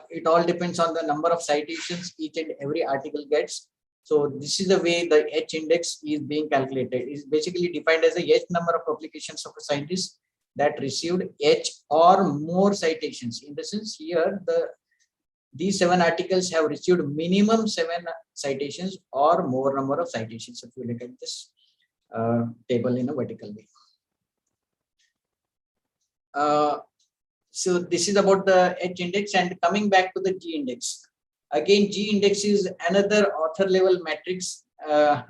it all depends on the number of citations each and every article gets. So this is the way the H index is being calculated. It is basically defined as the H number of publications of a scientist that received H or more citations. In the sense here, these 7 articles have received minimum 7 citations or more number of citations. If you look at this table in a vertical way. So this is about the H index, and coming back to the G index. Again, G index is another author level matrix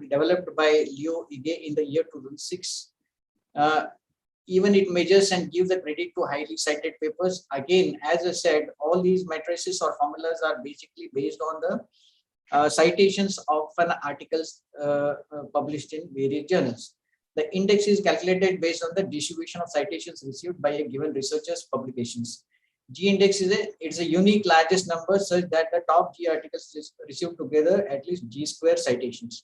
developed by Leo Ige in the year 2006. Even it measures and gives the credit to highly cited papers. Again, as I said, all these matrices or formulas are basically based on the citations of an articles published in various journals. The index is calculated based on the distribution of citations received by a given researcher's publications. G index is it's a unique largest number such that the top G articles received together at least G square citations.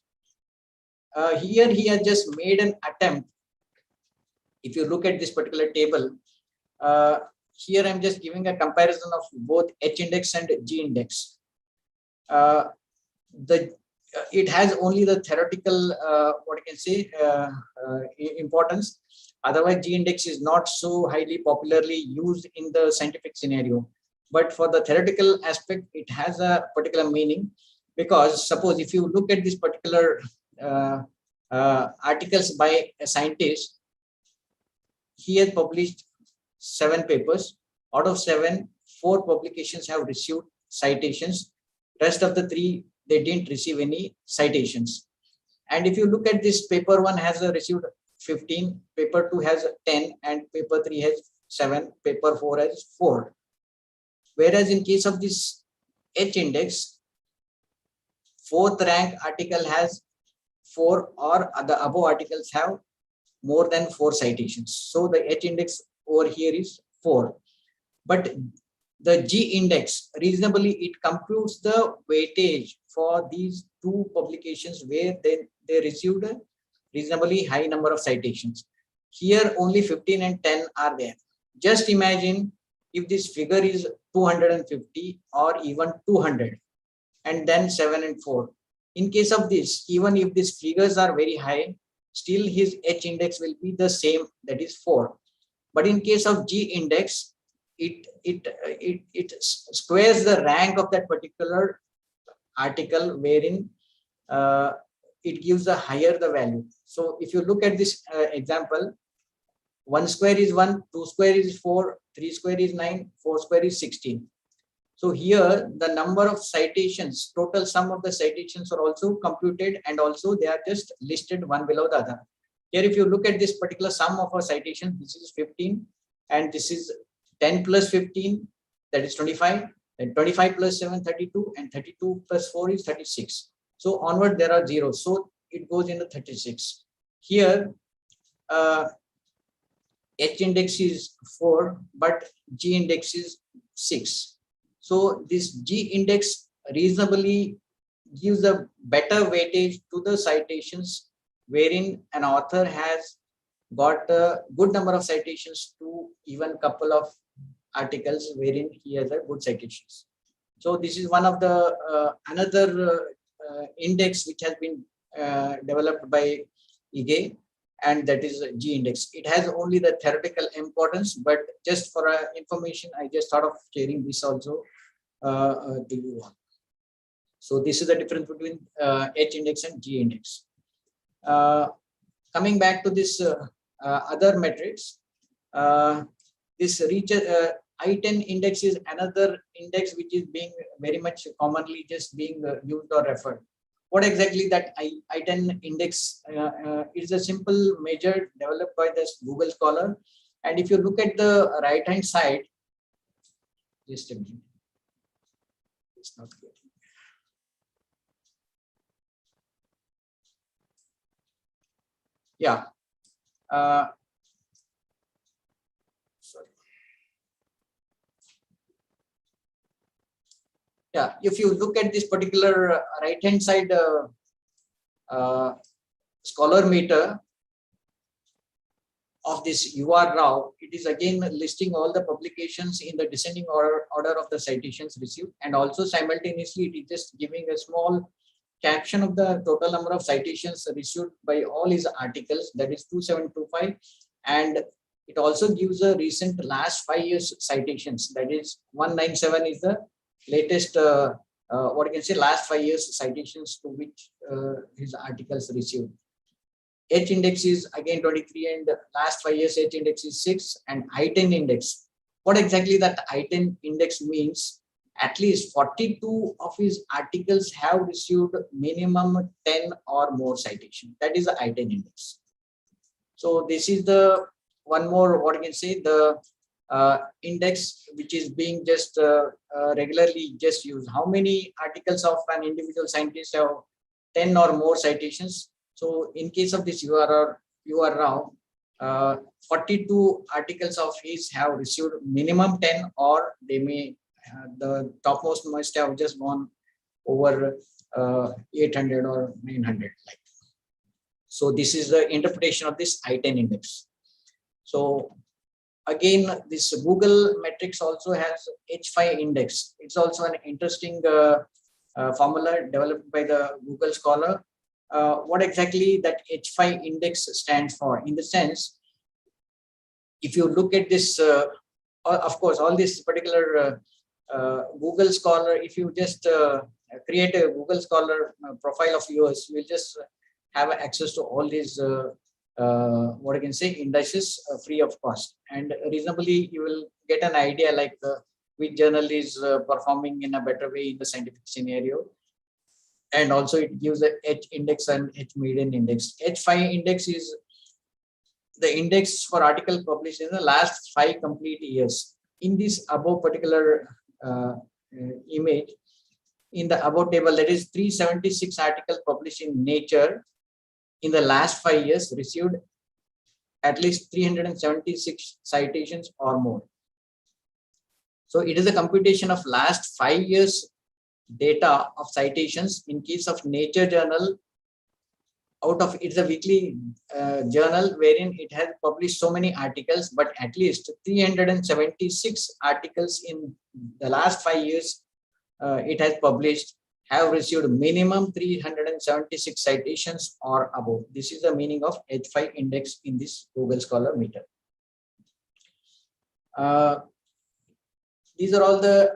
Here he has just made an attempt. If you look at this particular table, here I'm just giving a comparison of both H index and G index. It has only the theoretical, what I can say, importance. Otherwise, G index is not so highly popularly used in the scientific scenario. But for the theoretical aspect, it has a particular meaning, because suppose if you look at this particular articles by a scientist, he has published 7 papers. Out of 7, 4 publications have received citations. Rest of the 3, they didn't receive any citations. And if you look at this, paper 1 has received 15, paper 2 has 10, and paper 3 has 7, paper 4 has 4. Whereas in case of this H index, 4th rank article has 4, or the above articles have more than 4 citations. So the H index over here is 4. But the G index, reasonably, it computes the weightage for these 2 publications where they received a reasonably high number of citations. Here only 15 and 10 are there. Just imagine if this figure is 250 or even 200, and then 7 and 4. In case of this, even if these figures are very high, still his H index will be the same, that is 4. But in case of G index, it squares the rank of that particular article, wherein it gives a higher the value. So if you look at this example, 1 square is 1, 2 square is 4, 3 square is 9, 4 square is 16. So here the number of citations, total sum of the citations are also computed, and also they are just listed one below the other. Here if you look at this particular sum of our citations, this is 15, and this is 10 plus 15, that is 25, and 25 plus 7, 32, and 32 plus 4 is 36. So onward there are zeros, so it goes into 36. Here H index is 4, but G index is 6. So this G index reasonably gives a better weightage to the citations, wherein an author has got a good number of citations to even couple of articles wherein he has a good citations. So this is one of the another index which has been developed by Ige, and that is G index. It has only the theoretical importance, but just for information, I just thought of sharing this also to you. So this is the difference between H index and G index. Coming back to this other metrics, this I-10 index is another index which is being very much commonly just being used or referred. What exactly that I-10 index is a simple measure developed by this Google Scholar. And if you look at the right hand side, just a minute, it's not good. Yeah. Sorry. Yeah, if you look at this particular right hand side scholar meter of this UR Rao, it is again listing all the publications in the descending order of the citations received, and also simultaneously it is just giving a small caption of the total number of citations received by all his articles, that is 2725, and it also gives a recent last 5 years citations, that is 197 is the latest what you can say last 5 years citations to which his articles received. H index is again 23 and last 5 years H index is 6, and I-10 index. What exactly that I-10 index means? At least 42 of his articles have received minimum 10 or more citation. That is the I-10 index. So this is the one more, what you can say, the index which is being just regularly just used. How many articles of an individual scientist have 10 or more citations? So in case of this UR Rao, 42 articles of his have received minimum 10, or they may the topmost must have just gone over 800 or 900. Like. So this is the interpretation of this I-10 index. So again, this Google metrics also has H5 index. It's also an interesting formula developed by the Google Scholar. What exactly that H5 index stands for? In the sense, if you look at this, of course, all this particular Google Scholar, if you just create a Google Scholar profile of yours, you will just have access to all these what I can say indices free of cost, and reasonably you will get an idea like which journal is performing in a better way in the scientific scenario. And also it gives the H index and H median index. H5 index is the index for article published in the last 5 complete years. In this above particular image, in the above table, that is 376 articles published in Nature in the last 5 years received at least 376 citations or more. So it is a computation of last 5 years data of citations. In case of Nature journal, out of it's a weekly journal wherein it has published so many articles, but at least 376 articles in the last 5 years it has published have received minimum 376 citations or above. This is the meaning of H5 index in this Google Scholar meter. These are all the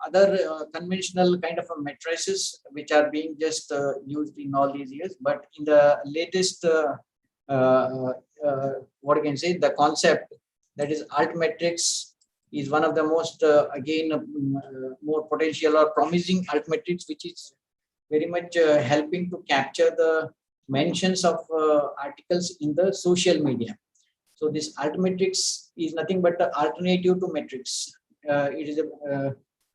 other conventional kind of matrices which are being just used in all these years. But in the latest, what I can say, the concept that is altmetrics is one of the most, again, more potential or promising altmetrics, which is very much helping to capture the mentions of articles in the social media. So this altmetrics is nothing but an alternative to metrics. It is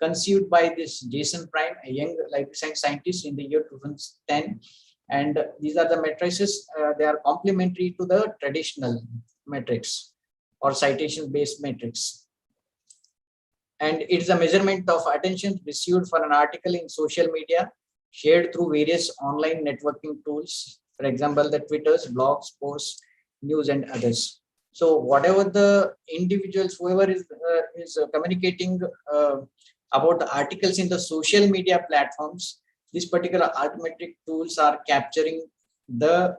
conceived by this Jason Prime, a young life science scientist in the year 2010. And these are the matrices. They are complementary to the traditional metrics or citation-based metrics. And it is a measurement of attention received for an article in social media, shared through various online networking tools, for example, the Twitters, blogs, posts, news, and others. So whatever the individuals, whoever is communicating about the articles in the social media platforms, these particular altmetric tools are capturing the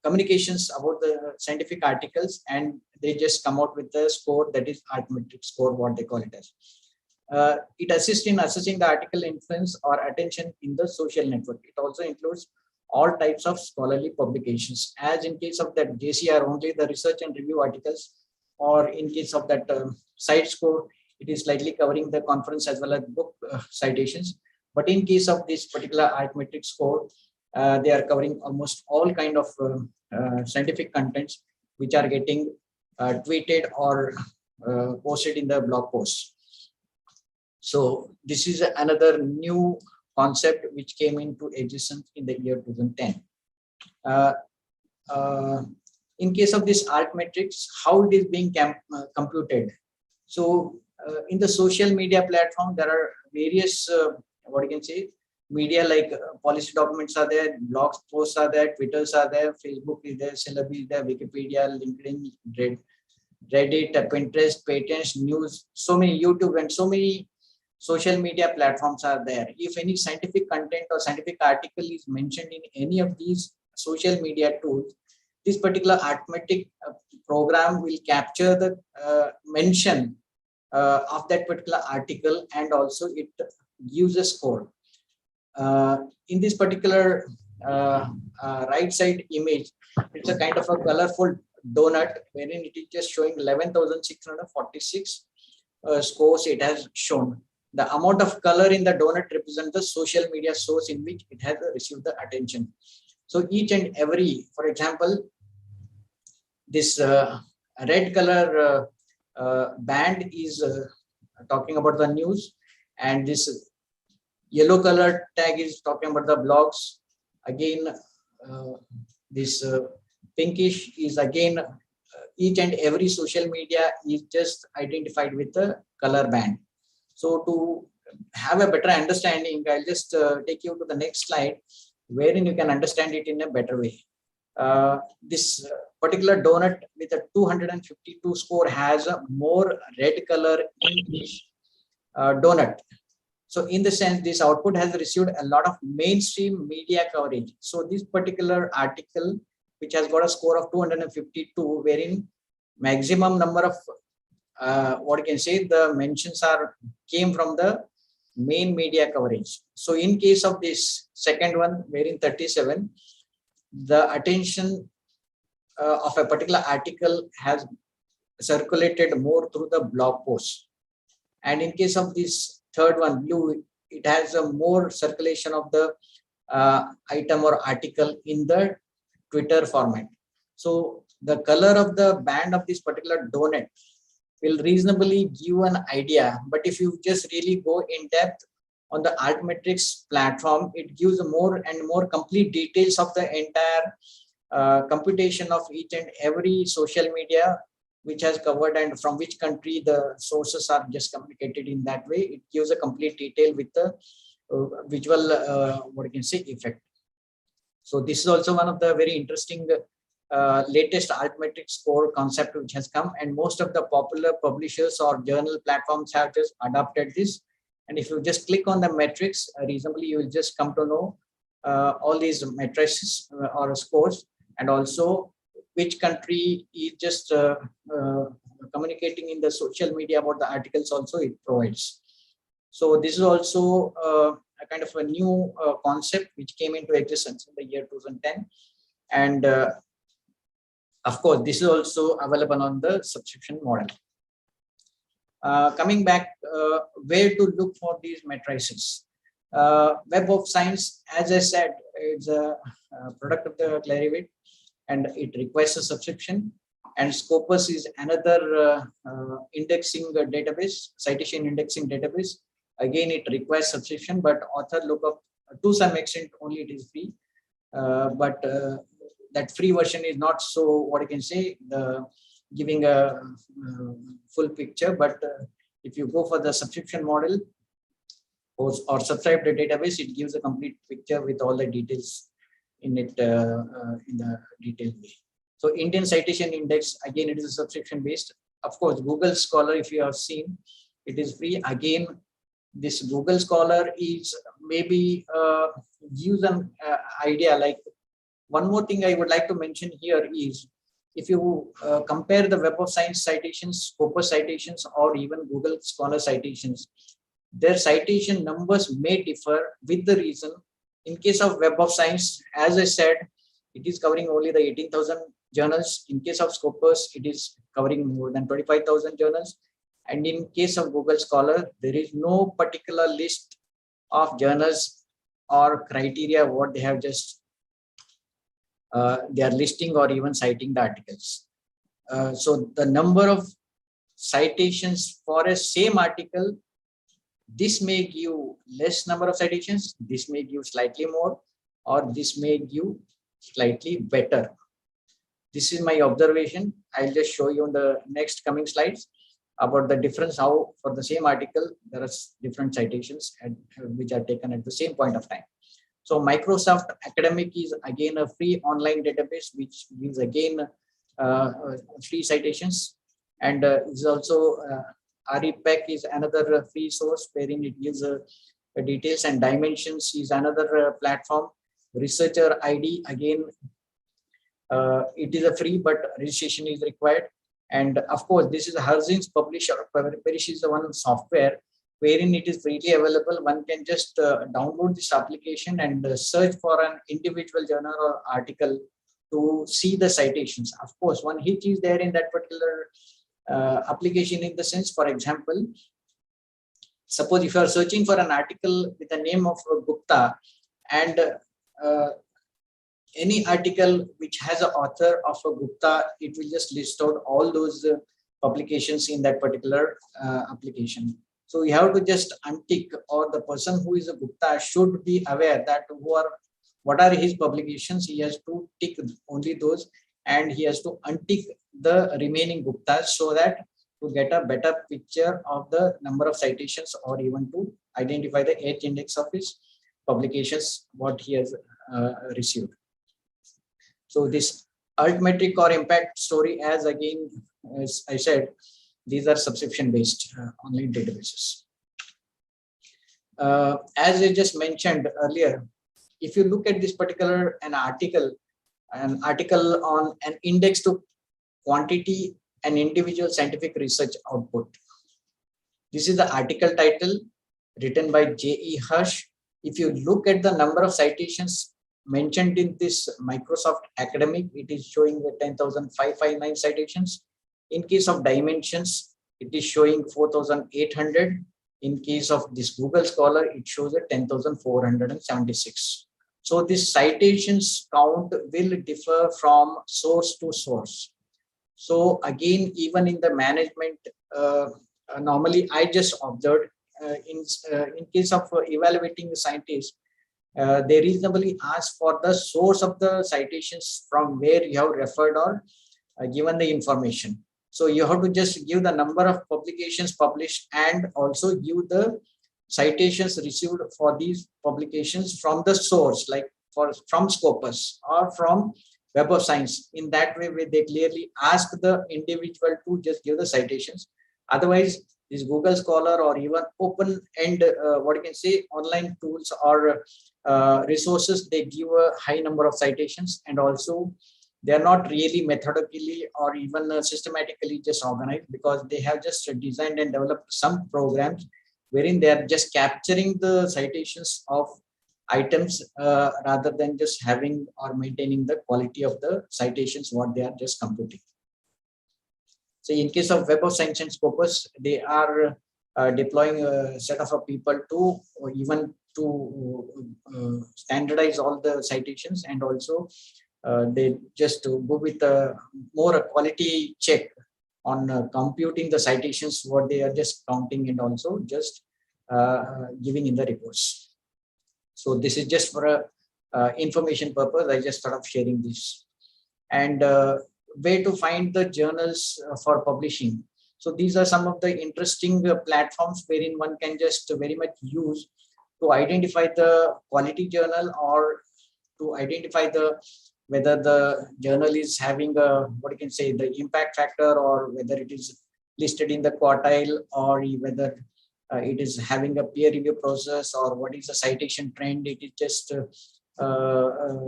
communications about the scientific articles, and they just come out with the score, that is altmetric score, what they call it as. It assists in assessing the article influence or attention in the social network. It also includes all types of scholarly publications. As in case of that JCR, only the research and review articles, or in case of that site score, it is slightly covering the conference as well as book citations. But in case of this particular arithmetic score, they are covering almost all kind of scientific contents which are getting tweeted or posted in the blog posts. So this is another new concept which came into existence in the year 2010. In case of this arithmetics, how it is being computed. So in the social media platform, there are various, what you can say, media like policy documents are there, blog posts are there, Twitters are there, Facebook is there, Syllabi is there, Wikipedia, LinkedIn, Reddit, Pinterest, patents, news, so many YouTube and so many social media platforms are there. If any scientific content or scientific article is mentioned in any of these social media tools, this particular arithmetic program will capture the mention of that particular article, and also it gives a score. In this particular right side image, it's a kind of a colorful donut wherein it is just showing 11,646 scores it has shown. The amount of color in the donut represents the social media source in which it has received the attention. So each and every, for example, this red color band is talking about the news, and this yellow color tag is talking about the blogs. Again, this pinkish is again each and every social media is just identified with the color band. So to have a better understanding, I'll just take you to the next slide, wherein you can understand it in a better way. This particular donut with a 252 score has a more red color in each donut. So in the sense, this output has received a lot of mainstream media coverage. So this particular article, which has got a score of 252, wherein maximum number of what you can say, the mentions came from the main media coverage. So in case of this second one, wherein 37, the attention of a particular article has circulated more through the blog post. And in case of this third one, blue, it has a more circulation of the item or article in the Twitter format. So the color of the band of this particular donut will reasonably give an idea. But if you just really go in depth on the Arithmetrics platform, it gives more and more complete details of the entire computation of each and every social media which has covered and from which country the sources are just communicated in that way. It gives a complete detail with the visual, what you can say, effect. So this is also one of the very interesting latest arithmetic score concept which has come, and most of the popular publishers or journal platforms have just adopted this. And if you just click on the metrics, reasonably you will just come to know all these matrices or scores, and also which country is just communicating in the social media about the articles also it provides. So this is also a kind of a new concept which came into existence in the year 2010. And of course, this is also available on the subscription model. Coming back, where to look for these matrices? Web of Science, as I said, is a product of the Clarivate, and it requires a subscription. And Scopus is another indexing database, citation indexing database. Again, it requires subscription, but author lookup, to some extent, only it is free. But that free version is not so, what you can say, giving a full picture. But if you go for the subscription model or subscribe the database, it gives a complete picture with all the details in it in the detailed way. So Indian Citation Index, again, it is a subscription based. Of course, Google Scholar, if you have seen, it is free. Again, this Google Scholar is maybe gives an idea. Like, one more thing I would like to mention here is, if you compare the Web of Science citations, Scopus citations, or even Google Scholar citations, their citation numbers may differ with the reason. In case of Web of Science, as I said, it is covering only the 18,000 journals. In case of Scopus, it is covering more than 25,000 journals. And in case of Google Scholar, there is no particular list of journals or criteria what they have just they are listing or even citing the articles. So the number of citations for a same article, this may give less number of citations, this may give slightly more, or this may give slightly better. This is my observation. I'll just show you on the next coming slides about the difference, how for the same article there are different citations which are taken at the same point of time. So Microsoft Academic is again a free online database which gives again free citations, and is also REPEC is another free source wherein it gives details, and Dimensions is another platform. Researcher ID, again it is a free but registration is required. And of course this is Harzins Publisher. Perish is the one software wherein it is freely available. One can just download this application and search for an individual journal or article to see the citations. Of course, one hitch is there in that particular application, in the sense, for example, suppose if you are searching for an article with the name of Gupta, and any article which has an author of a Gupta, it will just list out all those publications in that particular application. So you have to just untick, or the person who is a Gupta should be aware that what are his publications. He has to tick only those, and he has to untick the remaining Guptas, so that to get a better picture of the number of citations, or even to identify the H index of his publications, what he has received. So this altmetric or impact story, as again, as I said, these are subscription based online databases. As I just mentioned earlier, if you look at this particular an article on an index to quantity and individual scientific research output. This is the article title written by J.E. Hirsch. If you look at the number of citations mentioned in this Microsoft Academic, it is showing the 10,559 citations. In case of Dimensions, it is showing 4,800. In case of this Google Scholar, it shows a 10,476. So this citations count will differ from source to source. So again, even in the management, normally I just observed in case of evaluating the scientists, they reasonably ask for the source of the citations from where you have referred or given the information. So you have to just give the number of publications published and also give the citations received for these publications from the source, like from Scopus or from Web of Science. In that way, they clearly ask the individual to just give the citations. Otherwise, this Google Scholar or even open end, what you can say, online tools or resources, they give a high number of citations, and also they are not really methodically or even systematically just organized, because they have just designed and developed some programs wherein they are just capturing the citations of items rather than just having or maintaining the quality of the citations what they are just computing. So in case of Web of Science and Scopus, they are deploying a set of people to even to standardize all the citations, and also they just go with more quality check on computing the citations what they are just counting, and also just giving in the reports. So this is just for information purpose. I just thought of sharing this. And where to find the journals for publishing. So these are some of the interesting platforms wherein one can just very much use to identify the quality journal, or to identify the whether the journal is having a, what you can say, the impact factor, or whether it is listed in the quartile, or whether it is having a peer review process, or what is the citation trend it is just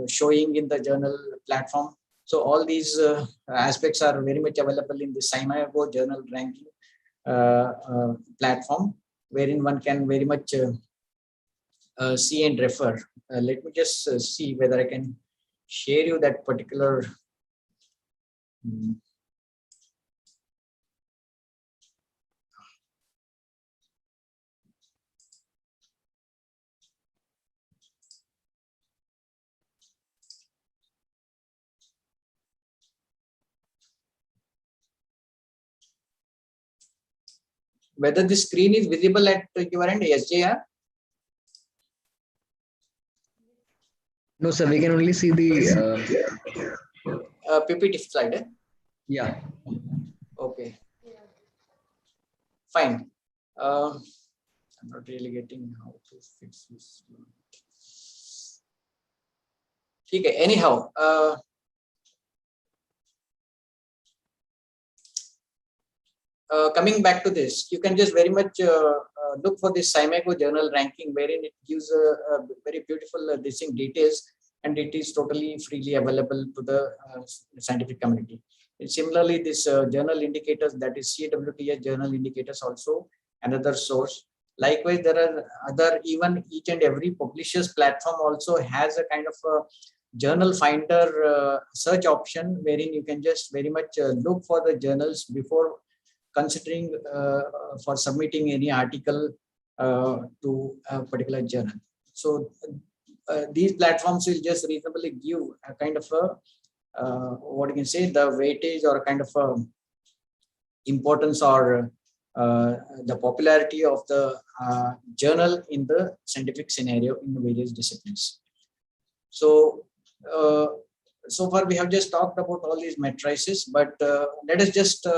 showing in the journal platform. So all these aspects are very much available in the SciMago journal ranking platform. wherein one can very much see and refer. Let me just see whether I can share you that particular. Whether the screen is visible at your end, SJR? No, sir, we can only see the PPT slide. Yeah. Okay. Fine. I'm not really getting how to fix this. Okay. Anyhow, coming back to this, you can just very much look for this SCImago journal ranking, wherein it gives a very beautiful details, and it is totally freely available to the scientific community. And similarly, this journal indicators, that is CWTS journal indicators, also another source. Likewise, there are other, even each and every publisher's platform also has a kind of a journal finder search option, wherein you can just very much look for the journals before considering for submitting any article to a particular journal. So these platforms will just reasonably give a kind of a what you can say, the weightage or kind of a importance or the popularity of the journal in the scientific scenario in the various disciplines. So so far we have just talked about all these matrices, but let us just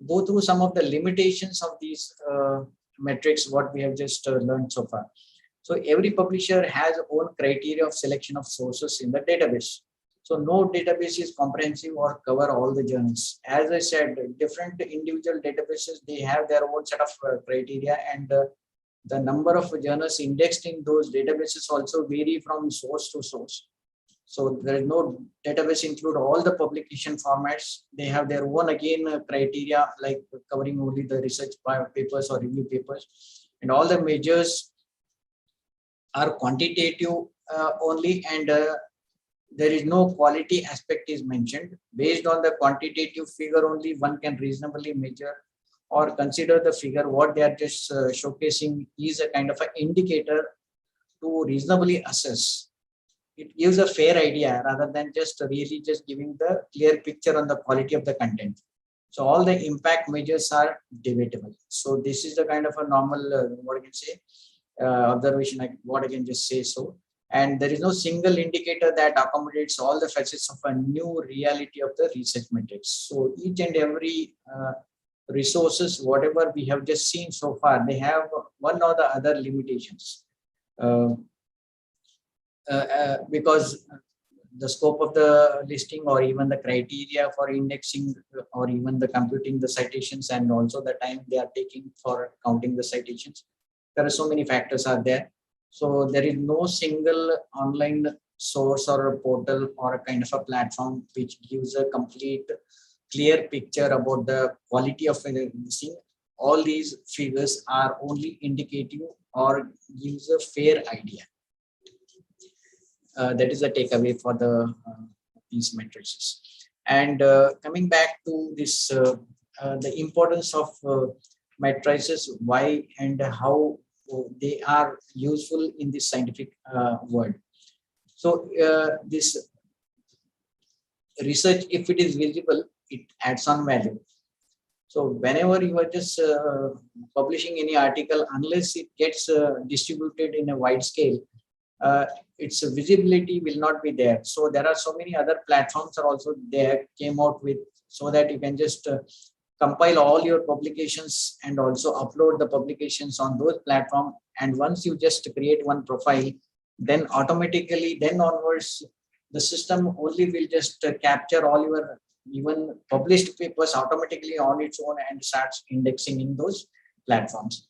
go through some of the limitations of these metrics, what we have just learned so far. So every publisher has own criteria of selection of sources in the database. So no database is comprehensive or cover all the journals. As I said, different individual databases, they have their own set of criteria, and the number of journals indexed in those databases also vary from source to source. So there is no database include all the publication formats. They have their own again criteria, like covering only the research papers or review papers, and all the measures are quantitative only, and there is no quality aspect is mentioned. Based on the quantitative figure only, one can reasonably measure or consider the figure. What they are just showcasing is a kind of an indicator to reasonably assess. It gives a fair idea rather than just really just giving the clear picture on the quality of the content. So all the impact measures are debatable. So this is the kind of a normal, what I can say, observation, like what I can just say so. And there is no single indicator that accommodates all the facets of a new reality of the research metrics. So each and every resources, whatever we have just seen so far, they have one or the other limitations. Because the scope of the listing, or even the criteria for indexing, or even the computing the citations, and also the time they are taking for counting the citations, there are so many factors are there. So there is no single online source or a portal or a kind of a platform which gives a complete clear picture about the quality of listing. All these figures are only indicative or gives a fair idea. That is the takeaway for the these matrices. And coming back to this, the importance of matrices, why and how they are useful in this scientific world. So this research, if it is visible, it adds on value. So whenever you are just publishing any article, unless it gets distributed in a wide scale, its visibility will not be there. So there are so many other platforms are also there, came out with, so that you can just compile all your publications and also upload the publications on those platforms. And once you just create one profile, then automatically, then onwards, the system only will just capture all your even published papers automatically on its own and starts indexing in those platforms.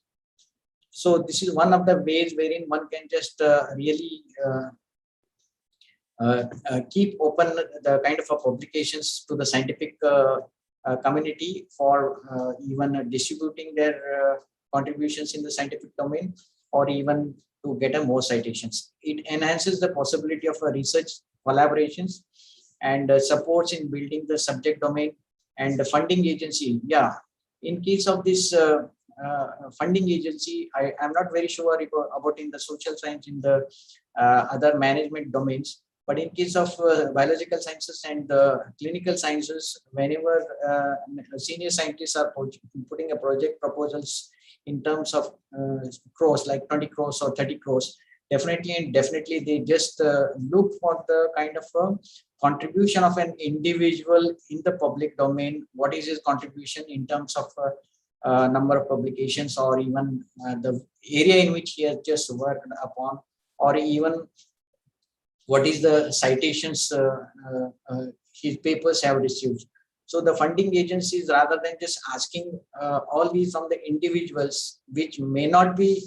So this is one of the ways wherein one can just really keep open the kind of publications to the scientific community for even distributing their contributions in the scientific domain, or even to get more citations. It enhances the possibility of research collaborations and supports in building the subject domain and the funding agency. Yeah, in case of this funding agency, I am not very sure about in the social science, in the other management domains. But in case of biological sciences and clinical sciences, whenever senior scientists are putting a project proposals in terms of crores, like 20 crores or 30 crores, definitely they just look for the kind of contribution of an individual in the public domain. What is his contribution in terms of number of publications, or even the area in which he has just worked upon, or even what is the citations his papers have received. So the funding agencies, rather than just asking all these from the individuals, which may not be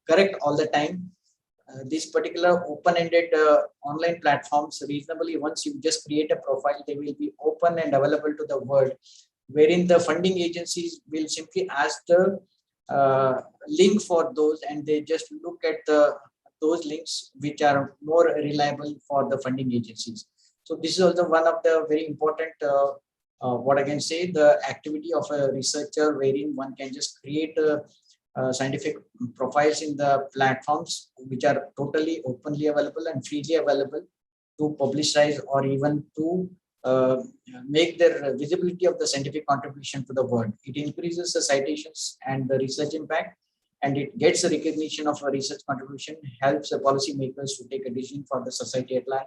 correct all the time, these particular open-ended online platforms, reasonably, once you just create a profile, they will be open and available to the world, wherein the funding agencies will simply ask the link for those, and they just look at those links which are more reliable for the funding agencies. So this is also one of the very important, what I can say, the activity of a researcher, wherein one can just create scientific profiles in the platforms which are totally openly available and freely available to publicize, or even to make their visibility of the scientific contribution to the world. It increases the citations and the research impact, and it gets a recognition of a research contribution, helps the policymakers to take a decision for the society at large.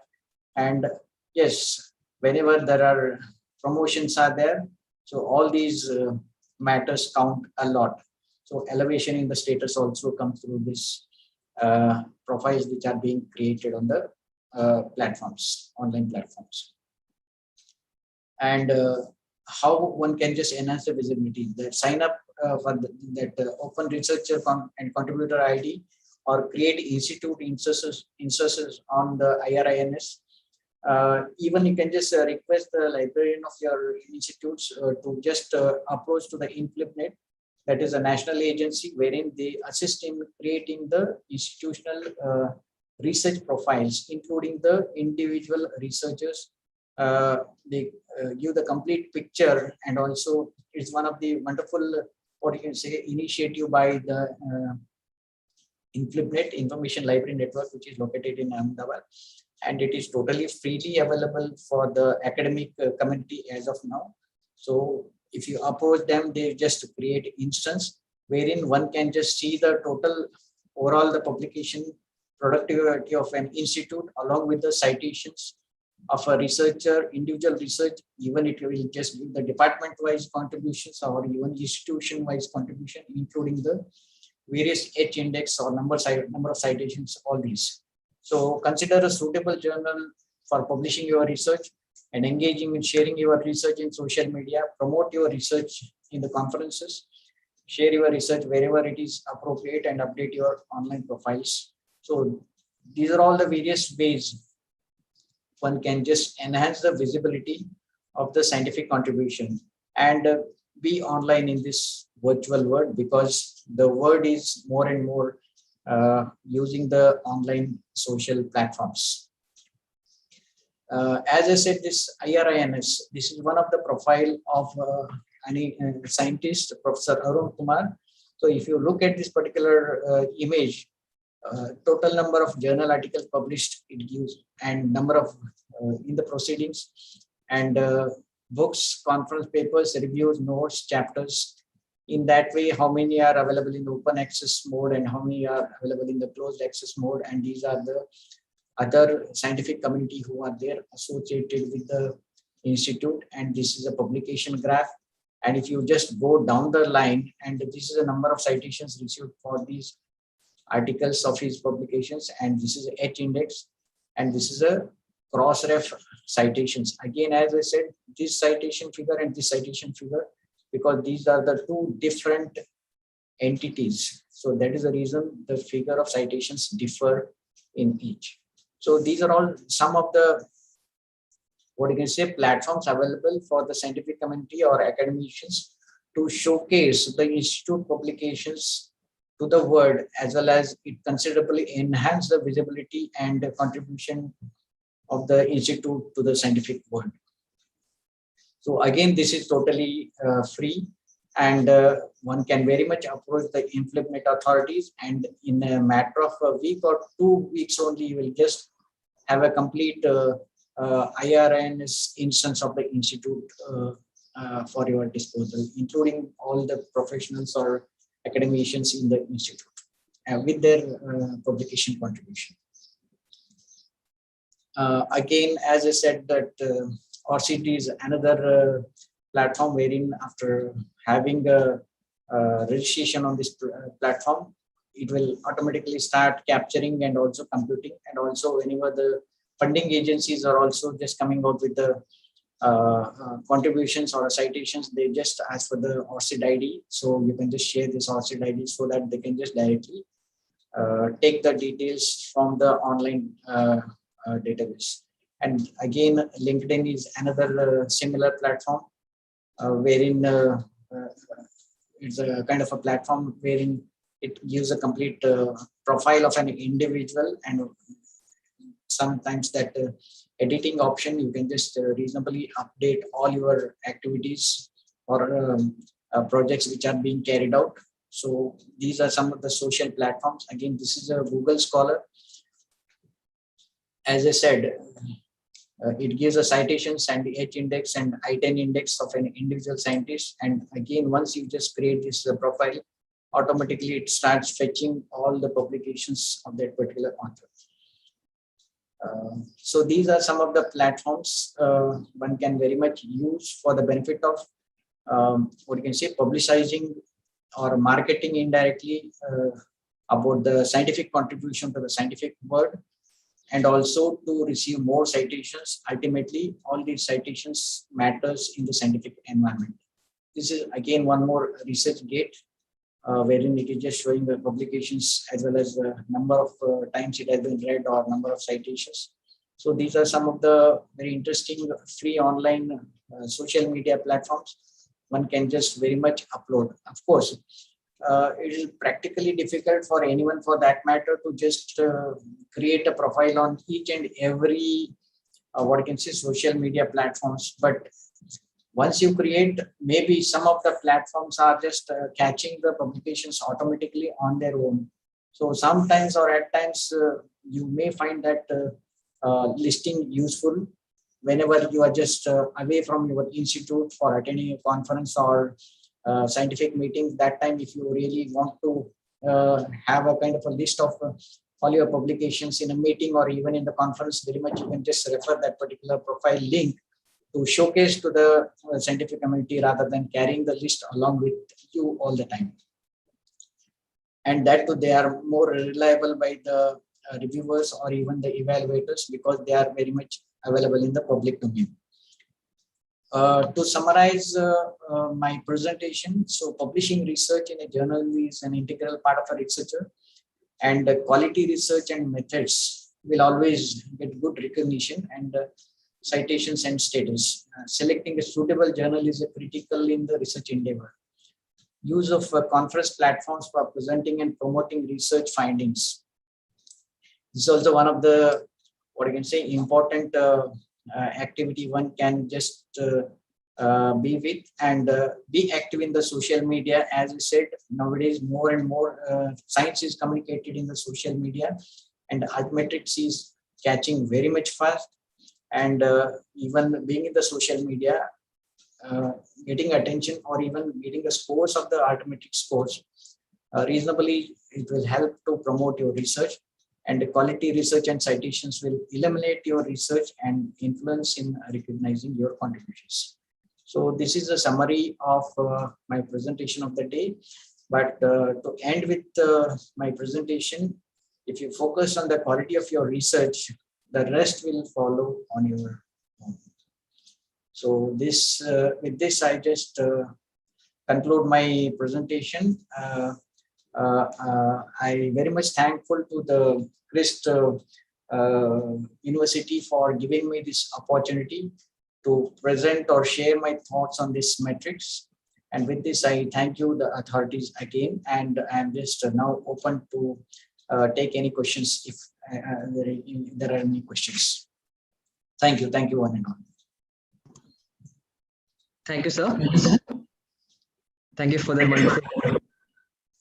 And yes, whenever there are promotions are there, so all these matters count a lot. So elevation in the status also comes through this profiles which are being created on the platforms, online platforms. And how one can just enhance the visibility, that sign up for that open researcher and contributor ID, or create institute instances on the IRINS. Even you can just request the librarian of your institutes to just approach to the InflipNet, that is a national agency wherein they assist in creating the institutional research profiles, including the individual researchers. They give the complete picture, and also it's one of the wonderful, what you can say, initiative by the InflipNet, Information Library Network, which is located in Ahmedabad, and it is totally freely available for the academic community as of now. So if you approach them, they just create instance wherein one can just see the total overall the publication productivity of an institute, along with the citations of a researcher, individual research. Even it will just give the department-wise contributions or even institution-wise contribution, including the various H index or number of citations, all these. So consider a suitable journal for publishing your research and engaging in sharing your research in social media. Promote your research in the conferences, share your research wherever it is appropriate, and update your online profiles. So these are all the various ways one can just enhance the visibility of the scientific contribution and be online in this virtual world, because the world is more and more using the online social platforms. As I said, this IRINS, this is one of the profile of any scientist, Professor Arun Kumar. So if you look at this particular image, total number of journal articles published it gives, and number of in the proceedings, and books, conference papers, reviews, notes, chapters. In that way, how many are available in the open access mode and how many are available in the closed access mode. And these are the other scientific community who are there associated with the institute. And this is a publication graph. And if you just go down the line, and this is a number of citations received for these articles of his publications, and this is H index, and this is a cross-ref citations. Again, as I said, this citation figure and this citation figure, because these are the two different entities. So that is the reason the figure of citations differ in each. So these are all some of the, what you can say, platforms available for the scientific community or academicians to showcase the institute publications to the world, as well as it considerably enhance the visibility and the contribution of the institute to the scientific world. So again, this is totally free, and one can very much approach the implement authorities, and in a matter of a week or 2 weeks only, you will just have a complete IRNS instance of the institute for your disposal, including all the professionals or academicians in the institute with their publication contribution. Again, as I said, that ORCID is another platform wherein after having a registration on this platform, it will automatically start capturing and also computing, and also whenever the funding agencies are also just coming out with the contributions or citations, they just ask for the ORCID ID. So you can just share this ORCID ID so that they can just directly take the details from the online database. And again, LinkedIn is another similar platform wherein it's a kind of a platform wherein it gives a complete profile of an individual, and sometimes that editing option, you can just reasonably update all your activities or projects which are being carried out. So these are some of the social platforms. Again, this is a Google Scholar. As I said, it gives a citations and the H index and i-10 index of an individual scientist. And again, once you just create this profile, automatically it starts fetching all the publications of that particular author. So these are some of the platforms one can very much use for the benefit of what you can say, publicizing or marketing indirectly about the scientific contribution to the scientific world, and also to receive more citations. Ultimately, all these citations matters in the scientific environment. This is again one more research gate wherein it is just showing the publications as well as the number of times it has been read or number of citations. So these are some of the very interesting free online social media platforms one can just very much upload. Of course, it is practically difficult for anyone for that matter to just create a profile on each and every what you can say social media platforms. But once you create, maybe some of the platforms are just catching the publications automatically on their own. So sometimes or at times you may find that listing useful whenever you are just away from your institute for attending a conference or scientific meetings. That time, if you really want to have a kind of a list of all your publications in a meeting or even in the conference, very much you can just refer that particular profile link to showcase to the scientific community rather than carrying the list along with you all the time. And that too, they are more reliable by the reviewers or even the evaluators because they are very much available in the public domain. To summarize my presentation, so publishing research in a journal is an integral part of a researcher, and quality research and methods will always get good recognition and citations and status. Selecting a suitable journal is critical in the research endeavor. Use of conference platforms for presenting and promoting research findings. This is also one of the, what I can say, important activity one can just be with, and be active in the social media. As I said, nowadays more and more science is communicated in the social media, and Altmetrics is catching very much fast. And even being in the social media, getting attention or even getting the scores of the Altmetrics scores reasonably, it will help to promote your research. And the quality research and citations will eliminate your research and influence in recognizing your contributions. So this is a summary of my presentation of the day. But to end with my presentation, if you focus on the quality of your research, the rest will follow on your own. So this, with this, I just conclude my presentation. I very much thankful to the Christ University for giving me this opportunity to present or share my thoughts on this metrics. And with this, I thank you, the authorities again, and I'm just now open to take any questions if there are any questions. Thank you one and all. Thank you, sir. Thank you for the wonderful.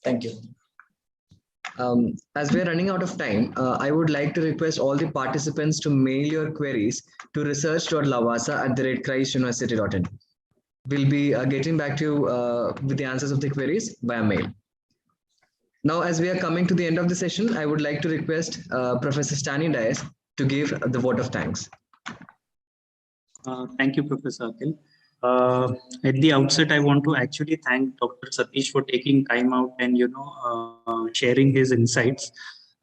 Thank you. As we are running out of time, I would like to request all the participants to mail your queries to research.lavasa@christuniversity.in. We'll be getting back to you with the answers of the queries via mail. Now, as we are coming to the end of the session, I would like to request Professor Stanley Dias to give the vote of thanks. Thank you, Professor Akhil. At the outset, I want to actually thank Dr. Satish for taking time out and sharing his insights.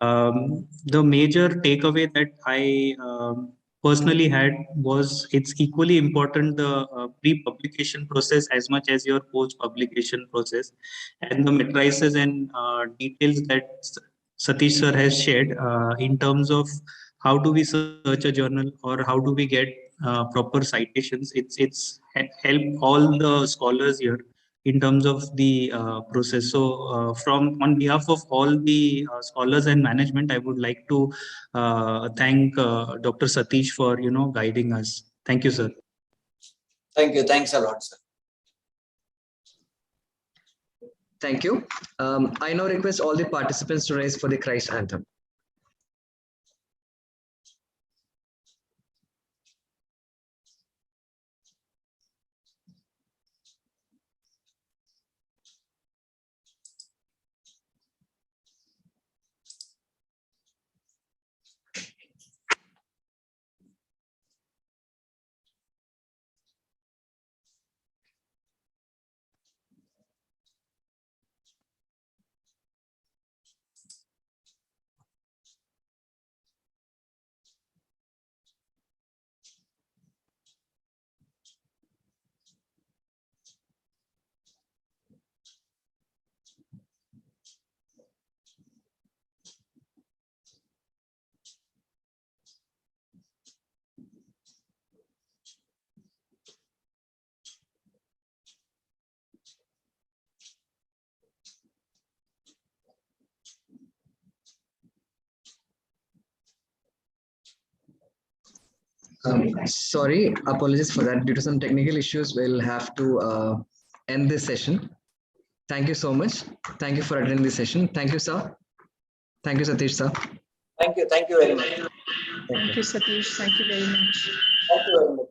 The major takeaway that I personally had was it's equally important the pre-publication process as much as your post-publication process, and the matrices and details that Satish sir has shared in terms of how do we search a journal or how do we get proper citations. It's helped all the scholars here in terms of the process. So on behalf of all the scholars and management, I would like to thank Dr. Satish for guiding us. Thank you, sir. Thank you. Thanks a lot, sir. Thank you. I now request all the participants to rise for the Christ anthem. Sorry, apologies for that. Due to some technical issues, we'll have to end this session. Thank you so much. Thank you for attending this session. Thank you, sir. Thank you, Satish, sir. Thank you very much. Thank you, Satish. Thank you very much. Thank you very much.